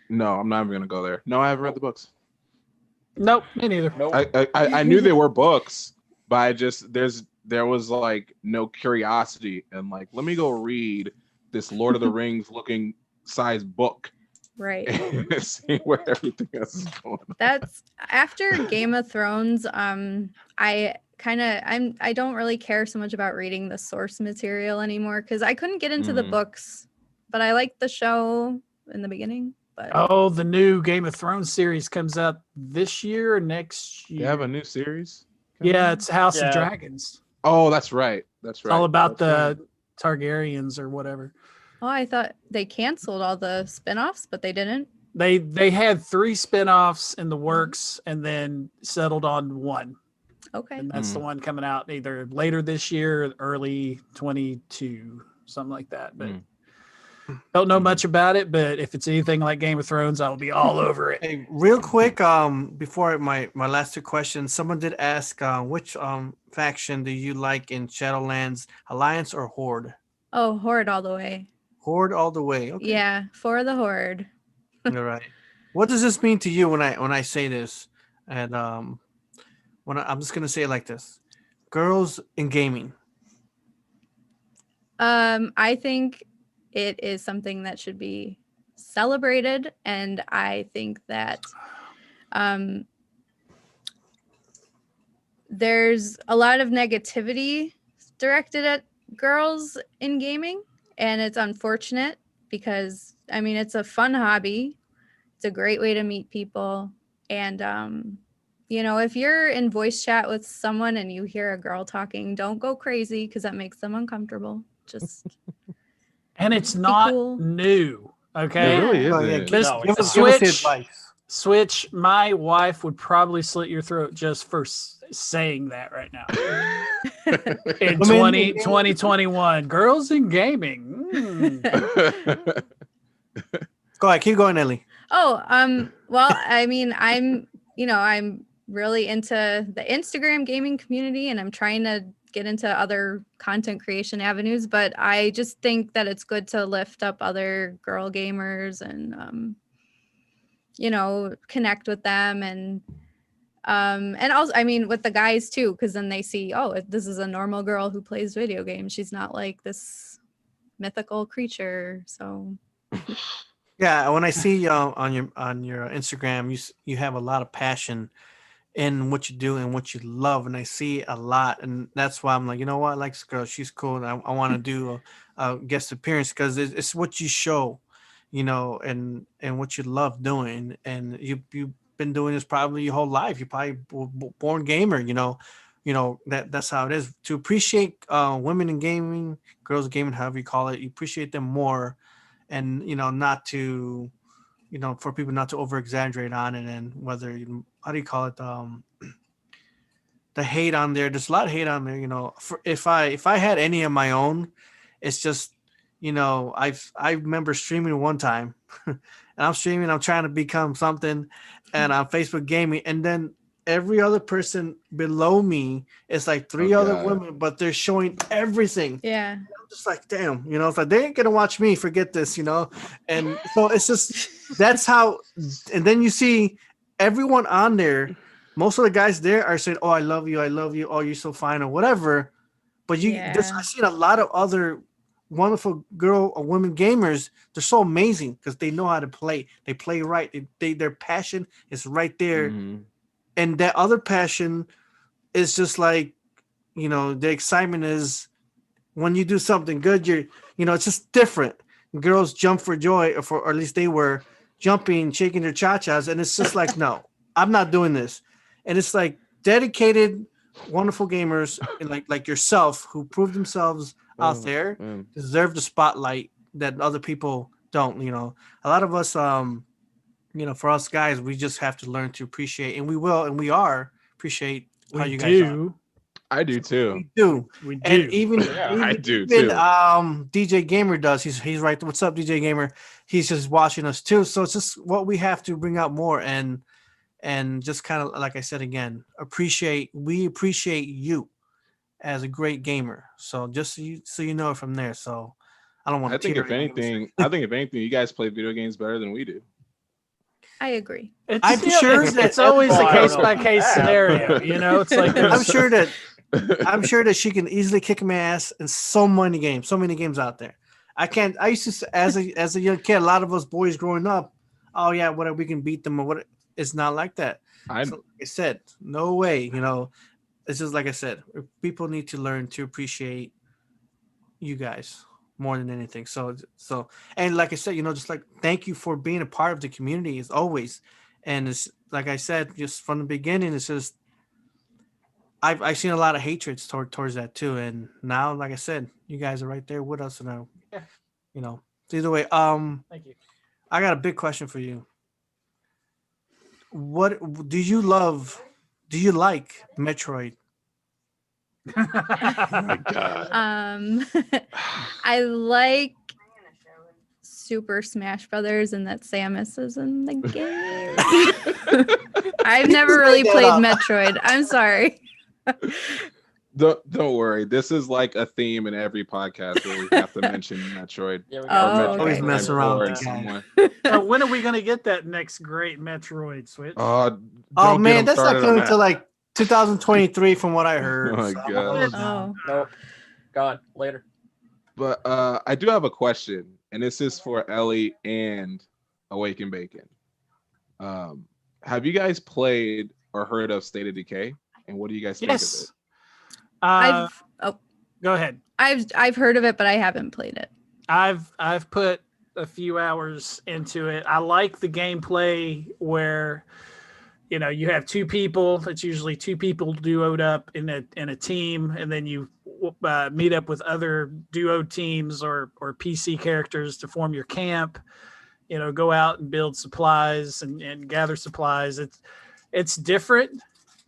No, I'm not even gonna go there. No, I haven't read the books. Nope, me neither. Nope. I knew they were books, but there's there was like no curiosity and like, let me go read this Lord of the Rings looking size book. Right. And see where everything else is going on. That's after Game of Thrones. I don't really care so much about reading the source material anymore because I couldn't get into the books, but I liked the show in the beginning. But oh, the new Game of Thrones series comes out this year or next year. They have a new series? Yeah, it's House of Dragons. Oh, that's right. That's right. It's all about the Targaryens or whatever. Oh, I thought they canceled all the spinoffs, but they didn't. They had 3 spinoffs in the works and then settled on one. Okay. And that's the one coming out either later this year or early 22, something like that. But don't know much about it, but if it's anything like Game of Thrones, I'll be all over it. Hey, real quick, before my last 2 questions, someone did ask which faction do you like in Shadowlands, Alliance or Horde? Oh, Horde all the way. Horde all the way. Okay. Yeah, for the Horde. All right. What does this mean to you when I say this? And I'm just gonna say it like this: girls in gaming. I think it is something that should be celebrated, and I think that there's a lot of negativity directed at girls in gaming, and it's unfortunate because I mean it's a fun hobby. It's a great way to meet people, and you know, if you're in voice chat with someone and you hear a girl talking, don't go crazy because that makes them uncomfortable. Just and it's not cool. new. Okay. It really isn't. Switch. My wife would probably slit your throat just for saying that right now. In 2021, girls in gaming. Go ahead, keep going, Ellie. Oh, well, I mean, I'm really into the Instagram gaming community, and I'm trying to get into other content creation avenues, but I just think that it's good to lift up other girl gamers and connect with them, and also I mean with the guys too, because then they see, oh, this is a normal girl who plays video games. She's not like this mythical creature. So yeah, when I see on your Instagram, you have a lot of passion in what you do and what you love, and I see it a lot, and that's why I'm like, you know what, I like this girl, she's cool, and I want to do a guest appearance because it's what you show, and what you love doing, and you've been doing this probably your whole life. You're probably born gamer, that's how it is. To appreciate women in gaming, girls in gaming, however you call it, you appreciate them more, and not to for people not to over exaggerate on it, and whether how do you call it, the hate on there. There's a lot of hate on there. If I had any of my own, it's just I remember streaming one time, and I'm streaming. I'm trying to become something, and on Facebook gaming, and then every other person below me is like 3 other women, but they're showing everything. Yeah. I'm just like, damn, it's like they ain't gonna watch me. Forget this, and so it's just that's how. And then you see everyone on there. Most of the guys there are saying, "Oh, I love you. Oh, you're so fine," or whatever. But I've seen a lot of other wonderful girl or women gamers. They're so amazing because they know how to play. They play right. Their passion is right there. Mm-hmm. And that other passion is just like, the excitement is when you do something good, it's just different. Girls jump for joy, or at least they were jumping, shaking their cha-chas. And it's just like, no, I'm not doing this. And it's like dedicated, wonderful gamers like yourself who prove themselves out there, deserve the spotlight that other people don't. A lot of us, for us guys, we just have to learn to appreciate, and we will, and we are appreciate how you guys are. I do too. We do. And even I do too. DJ Gamer does. He's right. What's up, DJ Gamer? He's just watching us too. So it's just what we have to bring out more, and just kind of like I said again, we appreciate you as a great gamer. So just so you know from there. So I don't want to. I think if anything, you guys play video games better than we do. I agree. I'm sure that it's always a case by case scenario. It's like I'm sure that I'm sure that she can easily kick my ass in so many games out there. I can't. I used to, as a young kid, a lot of us boys growing up, oh yeah, whatever, we can beat them or what. It's not like that. So, like I said, no way. It's just like I said. People need to learn to appreciate you guys more than anything. So, and like I said, just like thank you for being a part of the community as always. And it's like I said, just from the beginning, it's just I've seen a lot of hatreds towards that too. And now, like I said, you guys are right there with us, and So either way, Thank you. I got a big question for you. What do you love? Do you like Metroid? Oh my god. I like Super Smash Brothers, and that Samus is in the game. I've never really played Metroid. I'm sorry. Don't worry. This is like a theme in every podcast where we have to mention Metroid. Yeah, we Oh, Always okay. mess around with in the some guy. way. When are we going to get that next great Metroid Switch? Oh Don't get man, him that's not started on coming that. till like 2023 from what I heard. Oh my So I'm God. almost Oh. done. Nope. Gone. Later. But I do have a question, and this is for Ellie and Awaken Bacon. Have you guys played or heard of State of Decay? And what do you guys think of it? Yes. Go ahead. I've heard of it, but I haven't played it. I've put a few hours into it. I like the gameplay where you have two people. It's usually two people duoed up in a team, and then you meet up with other duo teams or PC characters to form your camp. Go out and build supplies and gather supplies. It's different,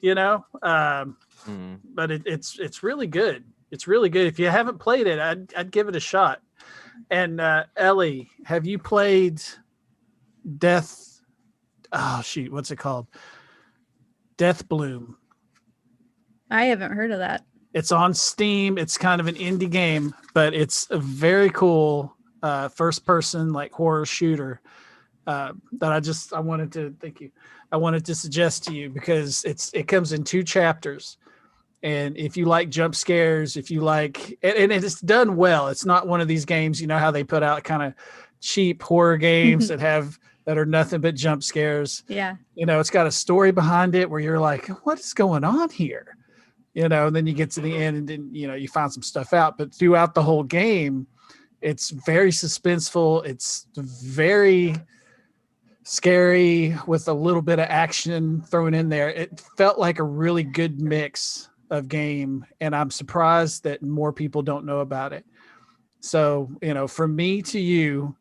but it's really good. It's really good. If you haven't played it, I'd give it a shot. And Ellie, have you played Death? Oh shoot, what's it called? Death Bloom. I haven't heard of that. It's on Steam. It's kind of an indie game, but it's a very cool first person like horror shooter that I wanted to thank you. I wanted to suggest to you because it comes in 2 chapters. And if you like jump scares, if you like, and it's done well. It's not one of these games, how they put out kind of cheap horror games that are nothing but jump scares. Yeah. It's got a story behind it where you're like, what is going on here? And then you get to the end and then, you find some stuff out. But throughout the whole game, it's very suspenseful. It's very scary with a little bit of action thrown in there. It felt like a really good mix of game, and I'm surprised that more people don't know about it. So, from me to you,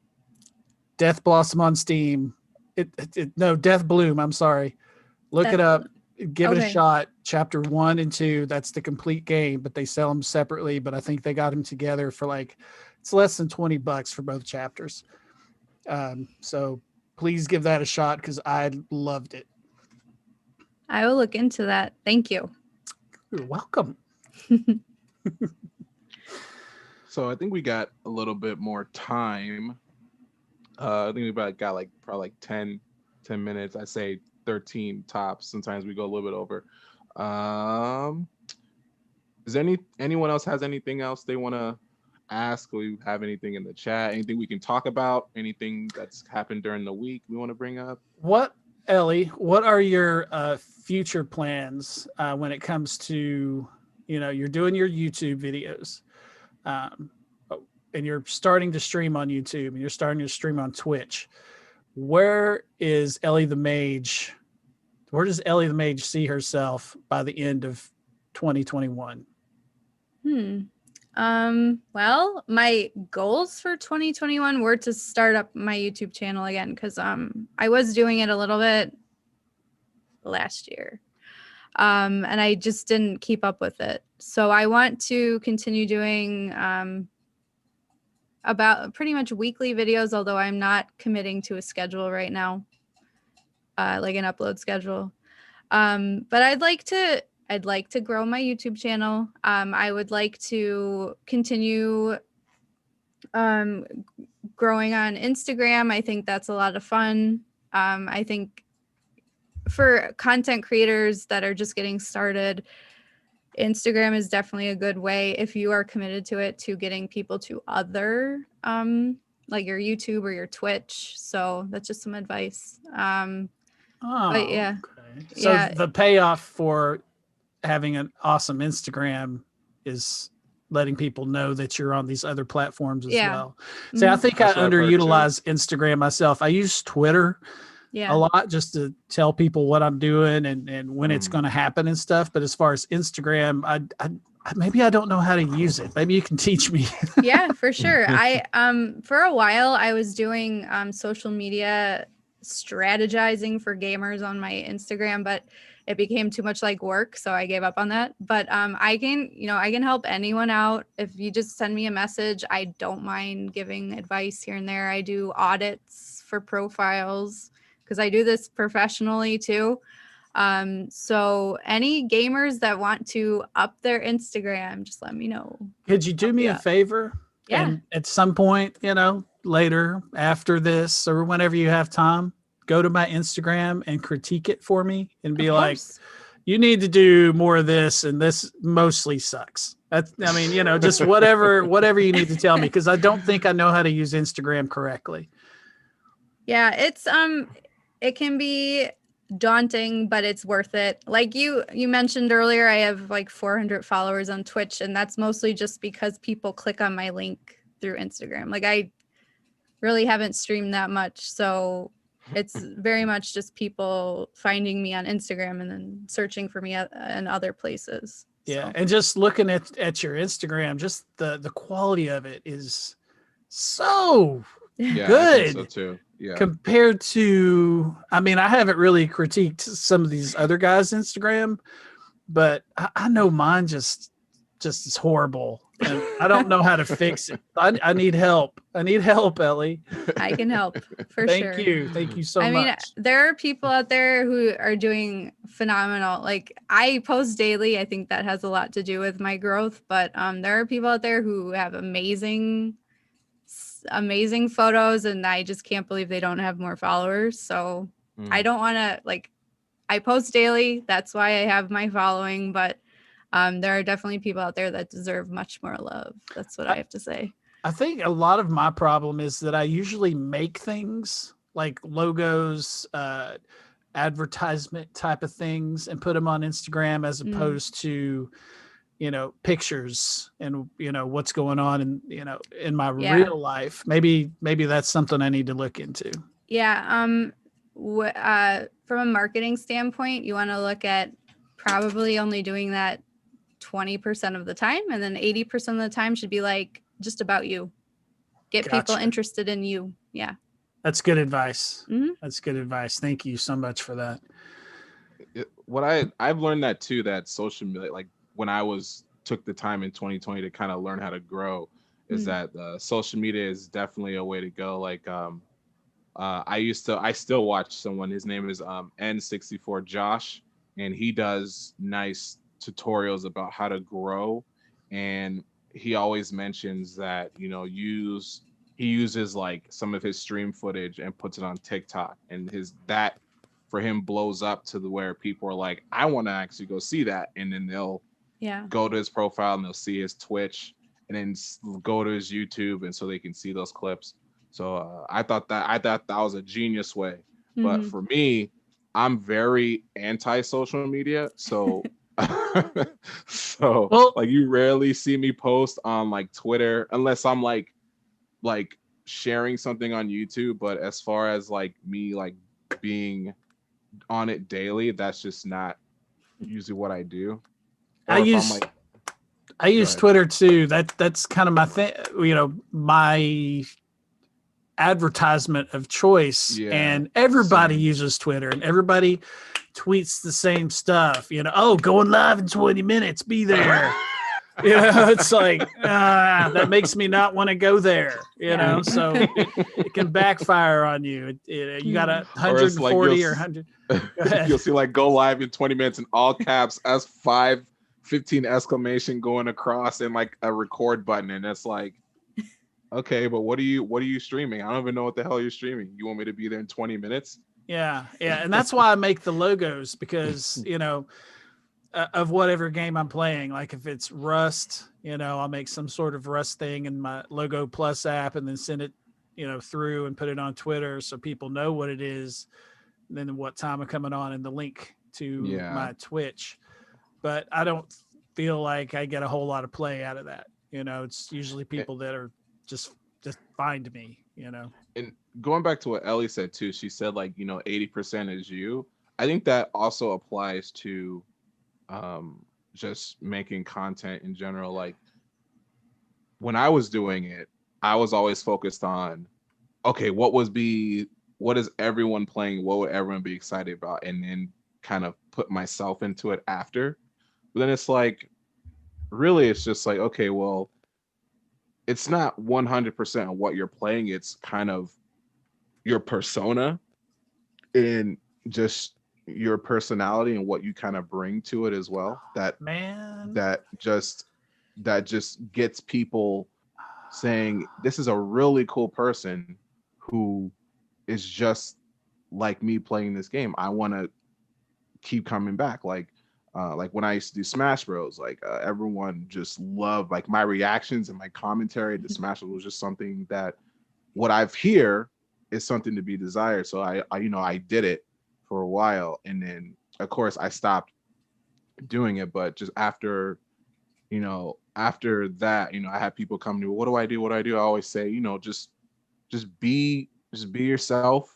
Death Blossom on Steam. Death Bloom. I'm sorry. Look it up. Give it a shot. Chapter 1 and 2. That's the complete game, but they sell them separately. But I think they got them together for it's less than $20 for both chapters. So please give that a shot because I loved it. I will look into that. Thank you. You're welcome. So I think we got a little bit more time. I think we got probably 10 minutes. I say 13 tops. Sometimes we go a little bit over. Is anyone else has anything else they want to ask? Or we have anything in the chat? Anything we can talk about? Anything that's happened during the week we want to bring up? Ellie, what are your future plans when it comes to, you're doing your YouTube videos and you're starting to stream on YouTube and you're starting to stream on Twitch. Where is Ellie the Mage? Where does Ellie the Mage see herself by the end of 2021? Well, my goals for 2021 were to start up my YouTube channel again because I was doing it a little bit last year. And I just didn't keep up with it. So I want to continue doing about pretty much weekly videos, although I'm not committing to a schedule right now, like an upload schedule. But I'd like to grow my YouTube channel. I would like to continue growing on Instagram. I think that's a lot of fun. I think for content creators that are just getting started, Instagram is definitely a good way if you are committed to it, to getting people to other like your YouTube or your Twitch. So that's just some advice. But yeah. Okay. So the payoff for having an awesome Instagram is letting people know that you're on these other platforms as well. See, I think I underutilize Instagram myself. I use Twitter a lot just to tell people what I'm doing and when it's going to happen and stuff. But as far as Instagram, I maybe I don't know how to use it. Maybe you can teach me. Yeah, for sure. I for a while I was doing social media strategizing for gamers on my Instagram, but it became too much like work, so I gave up on that. But I can help anyone out if you just send me a message. I don't mind giving advice here and there. I do audits for profiles because I do this professionally too. So any gamers that want to up their Instagram, just let me know. Could you do me a favor? Yeah. And at some point, later after this or whenever you have time, go to my Instagram and critique it for me and be like, you need to do more of this, and this mostly sucks. Just whatever you need to tell me, because I don't think I know how to use Instagram correctly. Yeah, it's it can be daunting, but it's worth it. Like you mentioned earlier, I have like 400 followers on Twitch, and that's mostly just because people click on my link through Instagram. Like I really haven't streamed that much, so it's very much just people finding me on Instagram and then searching for me in other places. Yeah, and just looking at your Instagram, just the quality of it is so good. I think so too. Yeah. Compared to, I haven't really critiqued some of these other guys' Instagram, but I know mine just is horrible. And I don't know how to fix it. I need help. I need help, Ellie. I can help for sure. Thank you so much. There are people out there who are doing phenomenal. Like I post daily. I think that has a lot to do with my growth, but there are people out there who have amazing photos, and I just can't believe they don't have more followers. So I don't want to, I post daily. That's why I have my following, but there are definitely people out there that deserve much more love. That's what I have to say. I think a lot of my problem is that I usually make things like logos, advertisement type of things, and put them on Instagram as opposed to, pictures and, what's going on in my real life. Maybe that's something I need to look into. Yeah. From a marketing standpoint, you want to look at probably only doing that 20% of the time, and then 80% of the time should be like just about you. Get people interested in you. Yeah. That's good advice. That's good advice. Thank you so much for that. I've learned that too, that social media, like when I took the time in 2020 to kind of learn how to grow, is that social media is definitely a way to go. Like I still watch someone, his name is N64 Josh, and he does nice tutorials about how to grow, and he always mentions that he uses like some of his stream footage and puts it on TikTok, and that for him blows up to where people are like, I want to actually go see that, and then they'll go to his profile and they'll see his Twitch and then go to his YouTube, and so they can see those clips. So I thought that was a genius way. But for me, I'm very anti social media, so like you rarely see me post on like Twitter unless I'm like sharing something on YouTube. But as far as like me like being on it daily, that's just not usually what I do. I use Twitter too. That's kind of my thing, my advertisement of choice. And everybody uses Twitter, and everybody tweets the same stuff, going live in 20 minutes, be there. It's like that makes me not want to go there, so it can backfire on you. You got 140 or 100. You'll see like go live in 20 minutes in all caps, S5 15 exclamation going across, and like a record button, and it's like, okay, but what are you streaming? I don't even know what the hell you're streaming. You want me to be there in 20 minutes? Yeah. And that's why I make the logos, because of whatever game I'm playing. Like if it's Rust, you know, I'll make some sort of Rust thing in my Logo Plus app and then send it, you know, through and put it on Twitter so people know what it is, and then what time I'm coming on and the link to my Twitch. But I don't feel like I get a whole lot of play out of that. You know, it's usually people that are just find me, you know. And going back to what Ellie said too, she said like, you know, 80% is you. I think that also applies to just making content in general. Like when I was doing it, I was always focused on, okay, what is everyone playing? What would everyone be excited about? And then kind of put myself into it after. But then it's like, really, it's just like, okay, well, it's not 100% of what you're playing. It's kind of your persona and just your personality and what you kind of bring to it as well. That just gets people saying, this is a really cool person who is just like me playing this game. I want to keep coming back. Like when I used to do Smash Bros, everyone just loved like my reactions and my commentary to Smash Bros was just something that what I've hear is something to be desired. So I did it for a while, and then of course I stopped doing it. But just after that, I had people come to me, what do I do? I always say, just be yourself,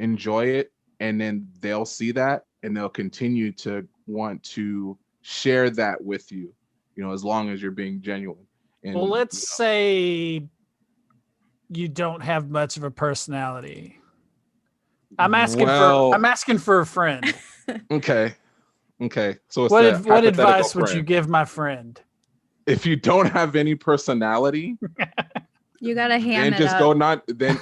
enjoy it, and then they'll see that and they'll continue to want to share that with you, as long as you're being genuine. And, well, let's say you don't have much of a personality. I'm asking for a friend. Okay. So it's what advice would you give my friend? If you don't have any personality, you gotta ham it just up. go not then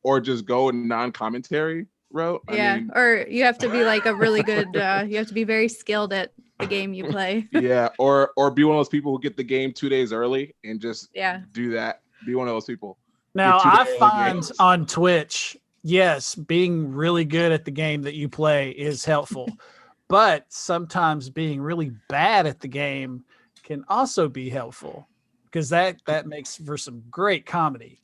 or just go non-commentary route. Yeah, or you have to be like a really good. You have to be very skilled at the game you play. Yeah, or be one of those people who get the game 2 days early and just do that. Be one of those people. Now I find on Twitch, yes, being really good at the game that you play is helpful, but sometimes being really bad at the game can also be helpful because that makes for some great comedy.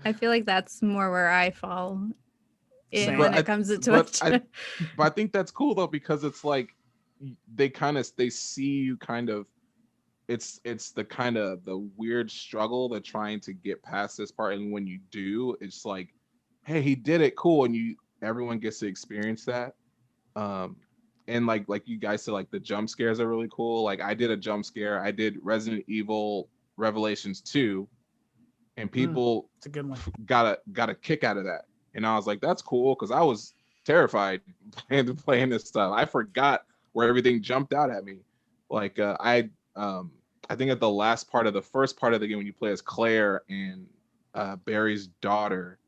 I feel like that's more where I fall in when it comes to Twitch. But I think that's cool though, because it's like they see you kind of. It's the kind of the weird struggle they're trying to get past this part, and when you do, it's like, hey, he did it, cool, and everyone gets to experience that. And like you guys said, like the jump scares are really cool. Like I did a jump scare. I did Resident Evil Revelations 2, and people it's a good one. got a kick out of that, and I was like, that's cool, because I was terrified playing this stuff. I forgot where everything jumped out at me. Like I think at the last part of the first part of the game, when you play as Claire and Barry's daughter,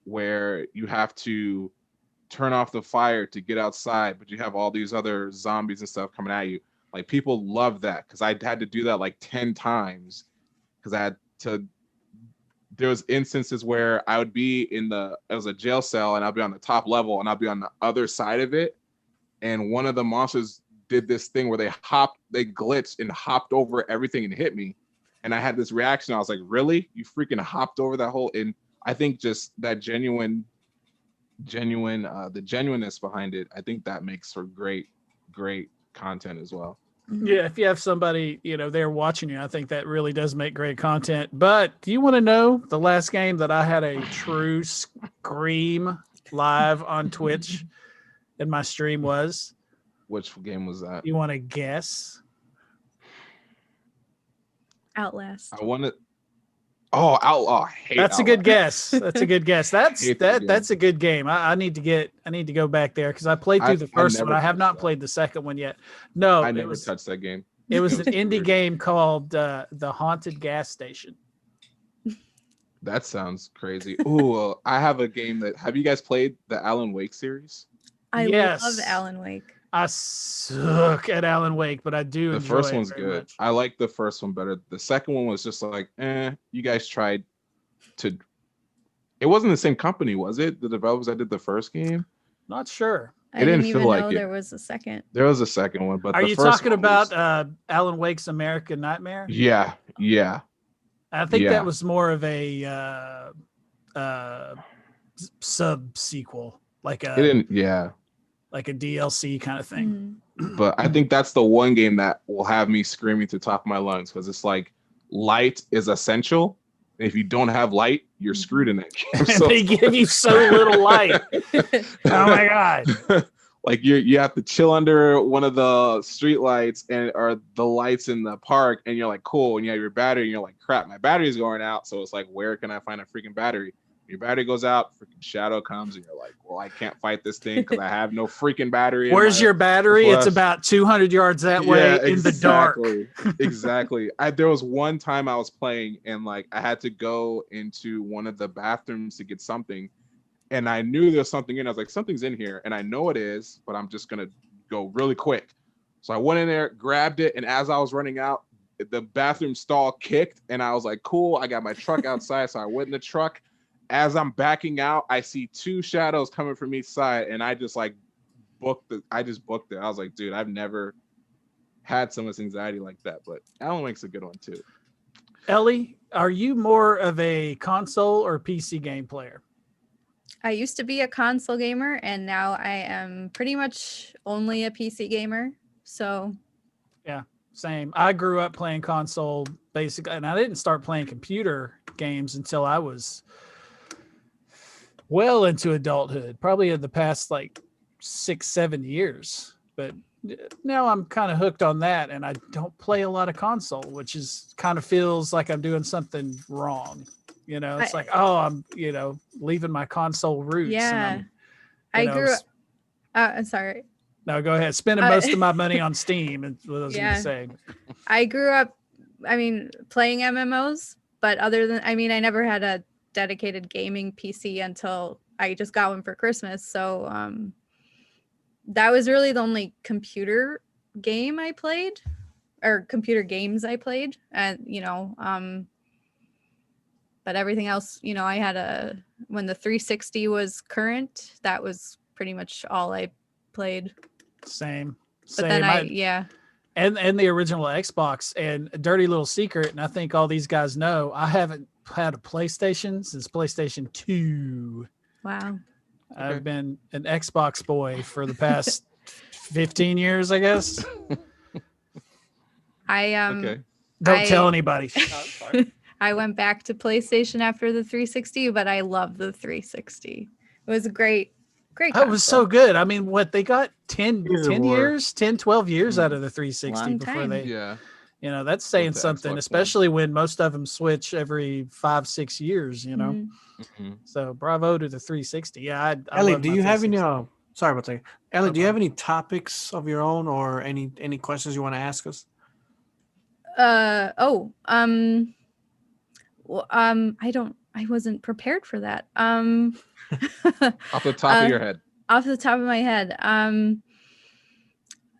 where you have to turn off the fire to get outside, but you have all these other zombies and stuff coming at you. Like people love that, because I had to do that like 10 times, because I had to. There was instances where I would be it was a jail cell, and I'll be on the top level, and I'll be on the other side of it, and one of the monsters did this thing where they glitched and hopped over everything and hit me, and I had this reaction. I was like, really? You freaking hopped over that whole? And I think just that the genuineness behind it, I think that makes for great content as well. Yeah, if you have somebody there watching you, I think that really does make great content. But do you want to know the last game that I had a true scream live on Twitch in my stream was? Which game was that? You want to guess? Outlast. I want to. Oh, Outlaw. That's a good guess. That's a good guess. That's a good game. I need to go back there, because I played through the first one. I have not played the second one yet. No, I never touched that game. It was an indie game called The Haunted Gas Station. That sounds crazy. Ooh, I have a game that. Have you guys played the Alan Wake series? I love Alan Wake. I suck at Alan Wake, but I do. The first one's good. Much. I like the first one better. The second one was just like, you guys tried to. It wasn't the same company, was it? The developers that did the first game. Not sure. I didn't even know there was a second. There was a second one, but are the you first talking one about was... Alan Wake's American Nightmare? Yeah. I think that was more of a sub sequel, like a like a DLC kind of thing. But I think that's the one game that will have me screaming to the top of my lungs, because it's like light is essential. And if you don't have light, you're screwed in that game. So they give you so little light. Oh my god. Like you have to chill under one of the street lights or the lights in the park, and you're like, cool, and you have your battery, and you're like, crap, my battery's going out. So it's like, where can I find a freaking battery? Your battery goes out, freaking shadow comes, and you're like, well, I can't fight this thing because I have no freaking battery. Where's your battery? It's about 200 yards that way in the dark. Exactly. There was one time I was playing, and like I had to go into one of the bathrooms to get something, and I knew there was something in. I was like, something's in here, and I know it is, but I'm just gonna go really quick. So I went in there, grabbed it, and as I was running out, the bathroom stall kicked, and I was like, cool, I got my truck outside, so I went in the truck. As I'm backing out, I see two shadows coming from each side, and I just like booked it. I was like, dude, I've never had so much anxiety like that. But Alan Wake's a good one too. Ellie, are you more of a console or PC game player? I used to be a console gamer, and now I am pretty much only a PC gamer. So yeah, same. I grew up playing console basically, and I didn't start playing computer games until I was well into adulthood, probably in the past like 6-7 years. But now I'm kind of hooked on that, and I don't play a lot of console, which is kind of feels like I'm doing something wrong. You know, it's like, oh, I'm, leaving my console roots. Yeah. I grew up, sorry. No, go ahead. Spending most of my money on Steam is what I was going to say. I grew up, playing MMOs, but I never had a dedicated gaming PC until I just got one for Christmas. So that was really the only computer game I played, or computer games I played. And, but everything else, I had when the 360 was current, that was pretty much all I played. Same. But then And the original Xbox. And a dirty little secret, and I think all these guys know, I haven't had a PlayStation since PlayStation 2. Wow. I've been an Xbox boy for the past 15 years, I guess. Don't tell anybody. I went back to PlayStation after the 360, but I love the 360. It was a great console. It was so good. I mean, they got 10 years, 10, 12 years out of the 360 before they, that's saying something, especially when most of them switch every 5-6 years, So bravo to the 360. Yeah. Ellie, do you have any, sorry about that. Ellie, do you have any topics of your own or any questions you want to ask us? I wasn't prepared for that. Off the top of your head. Off the top of my head.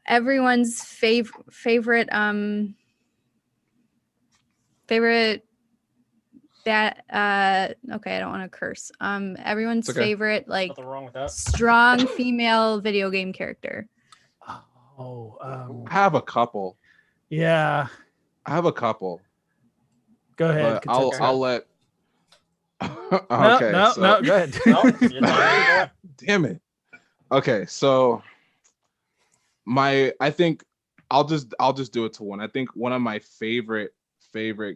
Everyone's favorite that okay, I don't want to curse. Everyone's favorite strong female video game character. I have a couple. Yeah. I have a couple. Go ahead. I'll let. Okay. No, go ahead. Damn it. Okay, so I think I'll just do it to one. I think one of my favorite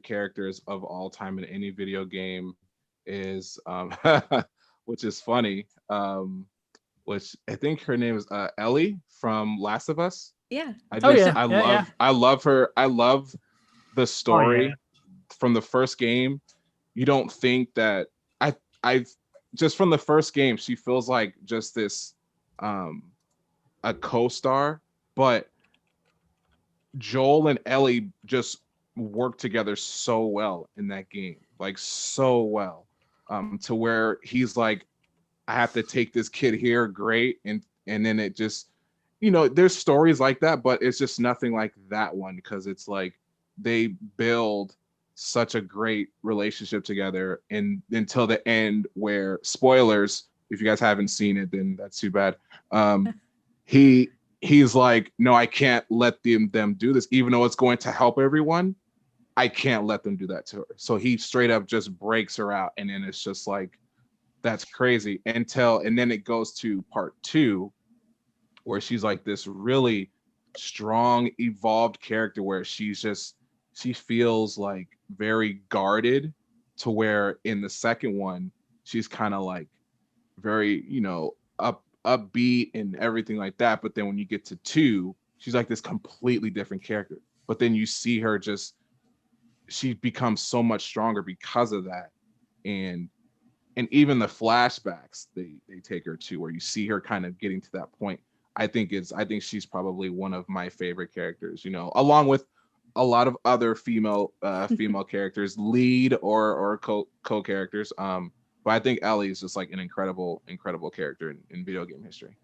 characters of all time in any video game is which is funny, which I think her name is Ellie from Last of Us. Yeah. I love her. I love the story from the first game. You don't think that I just from the first game, she feels like just this a co-star, but Joel and Ellie just work together so well in that game, like so well, to where he's like, I have to take this kid here, great, and then it just, there's stories like that, but it's just nothing like that one, because it's like they build such a great relationship together, and until the end, where spoilers, If you guys haven't seen it, then that's too bad. He's like, no, I can't let them do this, even though it's going to help everyone. I can't let them do that to her. So he straight up just breaks her out, and then it's just like, that's crazy. And then it goes to part 2, where she's like this really strong, evolved character where she feels like very guarded, to where in the second one she's kind of like very, upbeat and everything like that. But then when you get to 2, she's like this completely different character. But then you see her she becomes so much stronger because of that. And even the flashbacks they take her to, where you see her kind of getting to that point. I think she's probably one of my favorite characters, along with a lot of other female characters, lead or co-characters. But I think Ellie is just like an incredible character in video game history.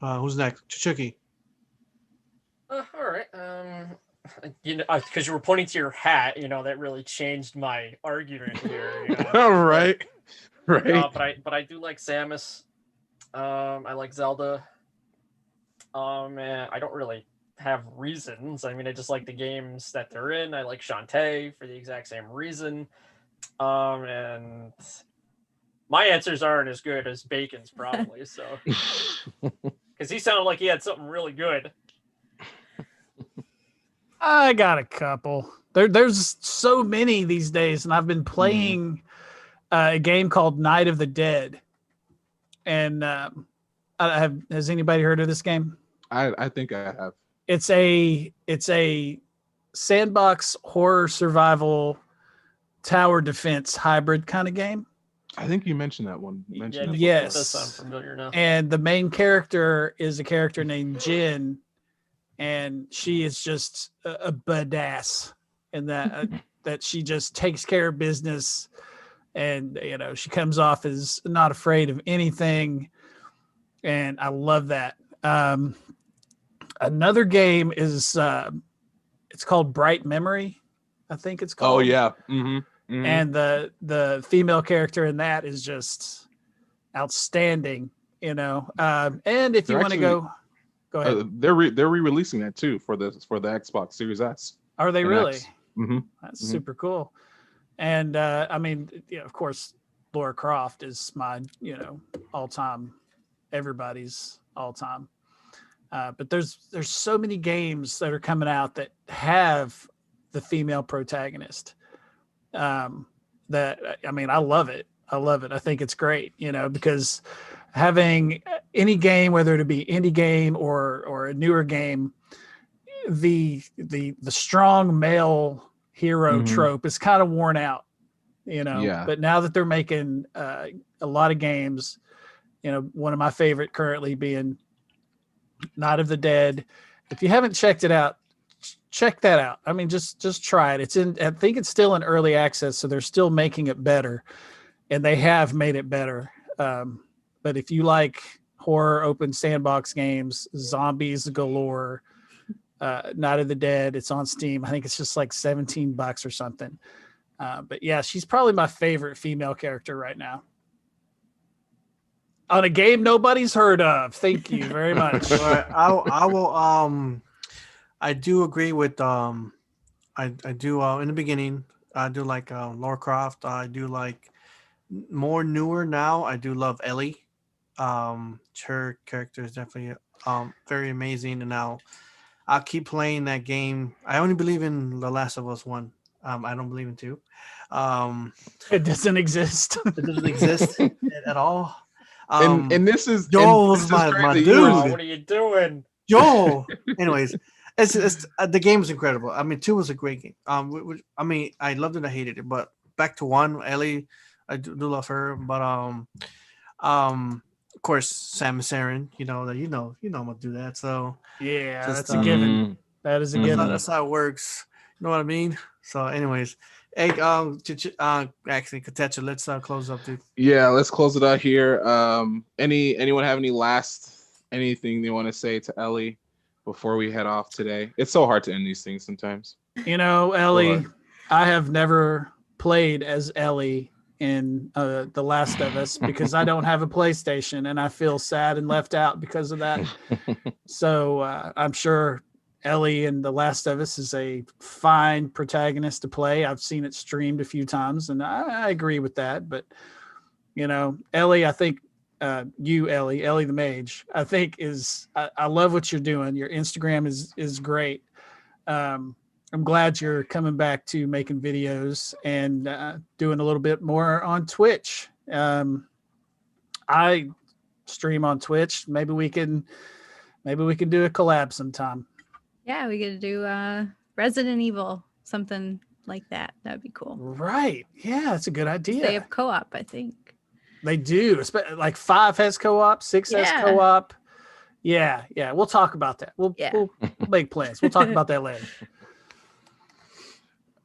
Who's next? Chichuki. All right. Because you were pointing to your hat, that really changed my argument here. Right. But I do like Samus. I like Zelda. And I don't really have reasons. I mean, I just like the games that they're in. I like Shantae for the exact same reason. And my answers aren't as good as Bacon's probably. So, because he sounded like he had something really good. I got a couple. There's so many these days, and I've been playing a game called Night of the Dead. And has anybody heard of this game? I think I have. It's a sandbox horror survival tower defense hybrid kind of game. I think you mentioned that one. Yes. That does sound familiar now. And the main character is a character named Jin, and she is just a badass in that that she just takes care of business, and she comes off as not afraid of anything, and I love that. Another game is it's called Bright Memory, I think it's called. Oh yeah. Mm-hmm. Mm-hmm. And the female character in that is just outstanding, and if you want to go ahead. They're re-releasing that too for the Xbox Series S. Are they really? Mm-hmm. That's super cool. And I mean, of course, Lara Croft is my all-time, everybody's all-time. But there's so many games that are coming out that have the female protagonist. That I mean, I love it. I think it's great, because having any game, whether it be indie game or a newer game, the strong male hero trope is kind of worn out, Yeah. But now that they're making a lot of games, one of my favorite currently being Night of the Dead. If you haven't checked it out, check that out. I mean, just try it. I think it's still in early access, so they're still making it better, and they have made it better. But if you like horror open sandbox games, zombies galore, Night of the Dead, it's on Steam. I think it's just like $17 or something. But yeah, she's probably my favorite female character right now. On a game nobody's heard of. Thank you very much. All right, I will. I do agree with. I do in the beginning. I do like Lara Croft. I do like more newer now. I do love Ellie. Her character is definitely very amazing, and I'll keep playing that game. I only believe in The Last of Us 1. I don't believe in 2. It doesn't exist. It doesn't exist at all. And this is Joel's my dude. Oh, what are you doing? Joel. Anyways, it's the game is incredible. I mean, 2 was a great game. I mean, I loved it. I hated it. But back to 1, Ellie, I do love her. But of course, Samus Aran. I'm gonna do that. So yeah, that's a given. That is a given. That's how it works. You know what I mean? So, anyways. Hey, actually, KOTETSU, let's close up, dude. Yeah, let's close it out here. Anyone have anything they want to say to Ellie before we head off today? It's so hard to end these things sometimes. Ellie, I have never played as Ellie in The Last of Us because I don't have a PlayStation and I feel sad and left out because of that. So I'm sure Ellie in The Last of Us is a fine protagonist to play. I've seen it streamed a few times, and I agree with that. But, you know, Ellie, I think Ellie the Mage, I think I love what you're doing. Your Instagram is great. I'm glad you're coming back to making videos and doing a little bit more on Twitch. I stream on Twitch. Maybe we can do a collab sometime. Yeah, we could do Resident Evil, something like that. That'd be cool. Right. Yeah, that's a good idea. They have co-op, I think. They do. Like 5 has co-op, 6 has co-op. Yeah. We'll talk about that. We'll make plans. We'll talk about that later.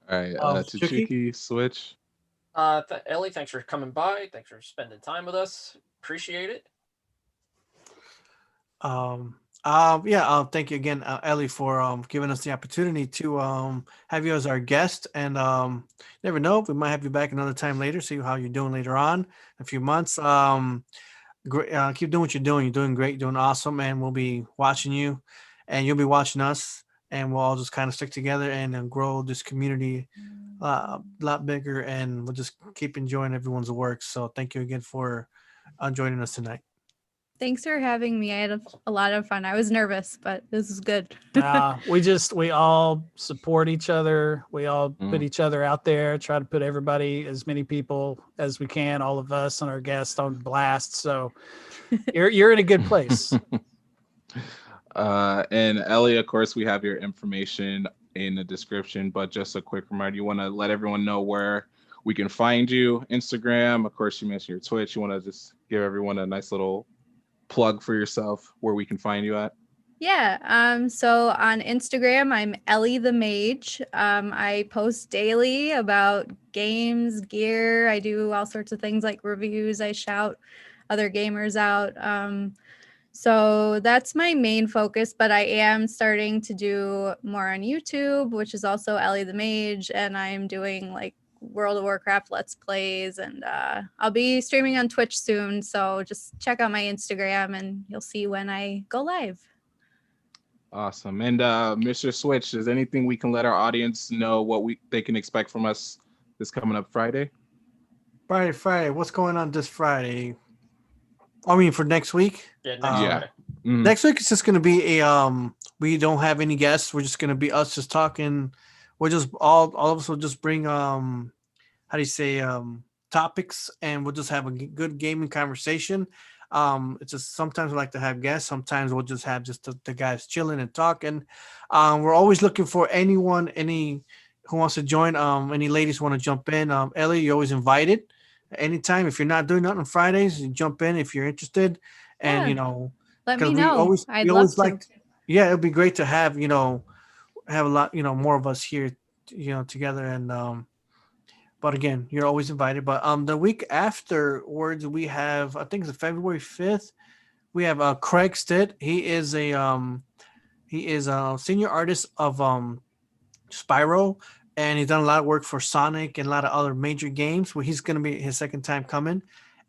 All right, CHICHUKI, Switch. Ellie, thanks for coming by. Thanks for spending time with us. Appreciate it. Thank you again, Ellie, for giving us the opportunity to have you as our guest. And never know, we might have you back another time later, see how you're doing later on, a few months. Keep doing what you're doing. You're doing great, doing awesome, and we'll be watching you, and you'll be watching us, and we'll all just kind of stick together and grow this community a lot bigger, and we'll just keep enjoying everyone's work. So thank you again for joining us tonight. Thanks for having me. I had a lot of fun. I was nervous, but this is good. We all support each other. We all put each other out there, try to put everybody, as many people as we can, all of us and our guests on blast. So you're in a good place. And Ellie, of course, we have your information in the description, but just a quick reminder, you want to let everyone know where we can find you. Instagram, of course, you mentioned your Twitch. You want to just give everyone a nice little plug for yourself where we can find you at? Yeah. So on Instagram, I'm Ellie the Mage. I post daily about games, gear. I do all sorts of things like reviews. I shout other gamers out. So that's my main focus, but I am starting to do more on YouTube, which is also Ellie the Mage, and I'm doing like World of Warcraft Let's Plays, and I'll be streaming on Twitch soon, so just check out my Instagram and you'll see when I go live. Awesome. And Mr. Switch, is anything we can let our audience know what they can expect from us this coming up Friday? Friday. What's going on this Friday? I mean, for next week? Yeah, next Friday. Next week it's just going to be a we don't have any guests. We're just going to be us just talking. We'll just all of us will just bring topics, and we'll just have a good gaming conversation. It's just sometimes we like to have guests, sometimes we'll just have just the guys chilling and talking. We're always looking for anyone who wants to join. Any ladies want to jump in. Ellie, you're always invited anytime. If you're not doing nothing on Fridays, you jump in if you're interested. And let me know. I'd love to. It'd be great to have have a lot more of us here together. And but again, you're always invited. But the week afterwards, we have, I think it's February 5th, we have Craig Stitt. He is a senior artist of Spyro, and he's done a lot of work for Sonic and a lot of other major games. Well, he's going to be his second time coming.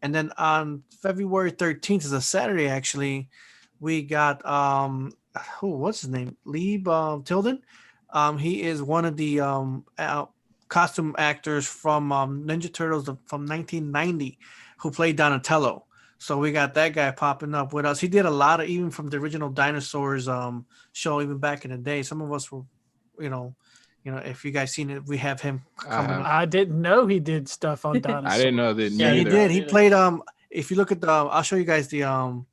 And then on February 13th is a Saturday, actually, we got what's his name? Lieb Tilden. He is one of the costume actors from Ninja Turtles from 1990 who played Donatello. So we got that guy popping up with us. He did a lot of, even from the original Dinosaurs show, even back in the day. Some of us were, if you guys seen it, we have him coming up. I didn't know he did stuff on Dinosaurs. I didn't know that. Yeah, he did. He played. If you look at I'll show you guys the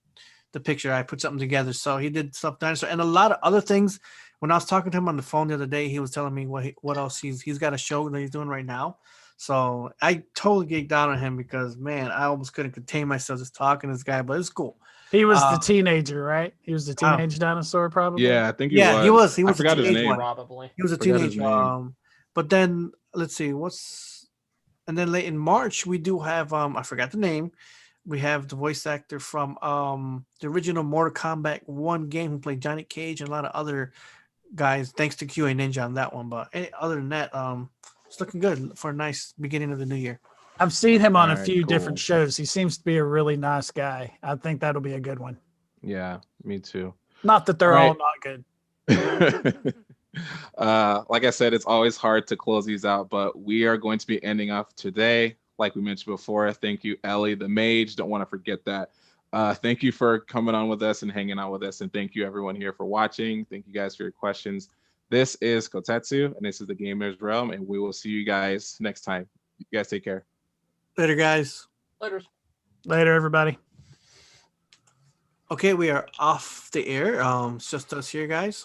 picture. I put something together. So he did stuff Dinosaur and a lot of other things. When I was talking to him on the phone the other day, he was telling me what else he's got a show that he's doing right now. So I totally geeked out on him because, man, I almost couldn't contain myself just talking to this guy, but it's cool. He was the teenager, right? He was the teenage dinosaur, probably. Yeah, I think he was. He was. I forgot his name. Probably. He was a teenager. But then let's see and then late in March we do have I forgot the name. We have the voice actor from the original Mortal Kombat 1 game who played Johnny Cage and a lot of other guys, thanks to QA Ninja on that one. But other than that, it's looking good for a nice beginning of the new year. I've seen him on a Alright, few cool. different shows. He seems to be a really nice guy. I think that'll be a good one. Yeah, me too. Not that they're all not good. Like I said, it's always hard to close these out, but we are going to be ending off today. Like we mentioned before, thank you, Ellie the Mage. Don't want to forget that. Thank you for coming on with us and hanging out with us. And thank you everyone here for watching. Thank you guys for your questions. This is Kotetsu, and this is the Gamerz Realm, and we will see you guys next time. You guys take care. Later, guys. Later, everybody. Okay, we are off the air. It's just us here, guys.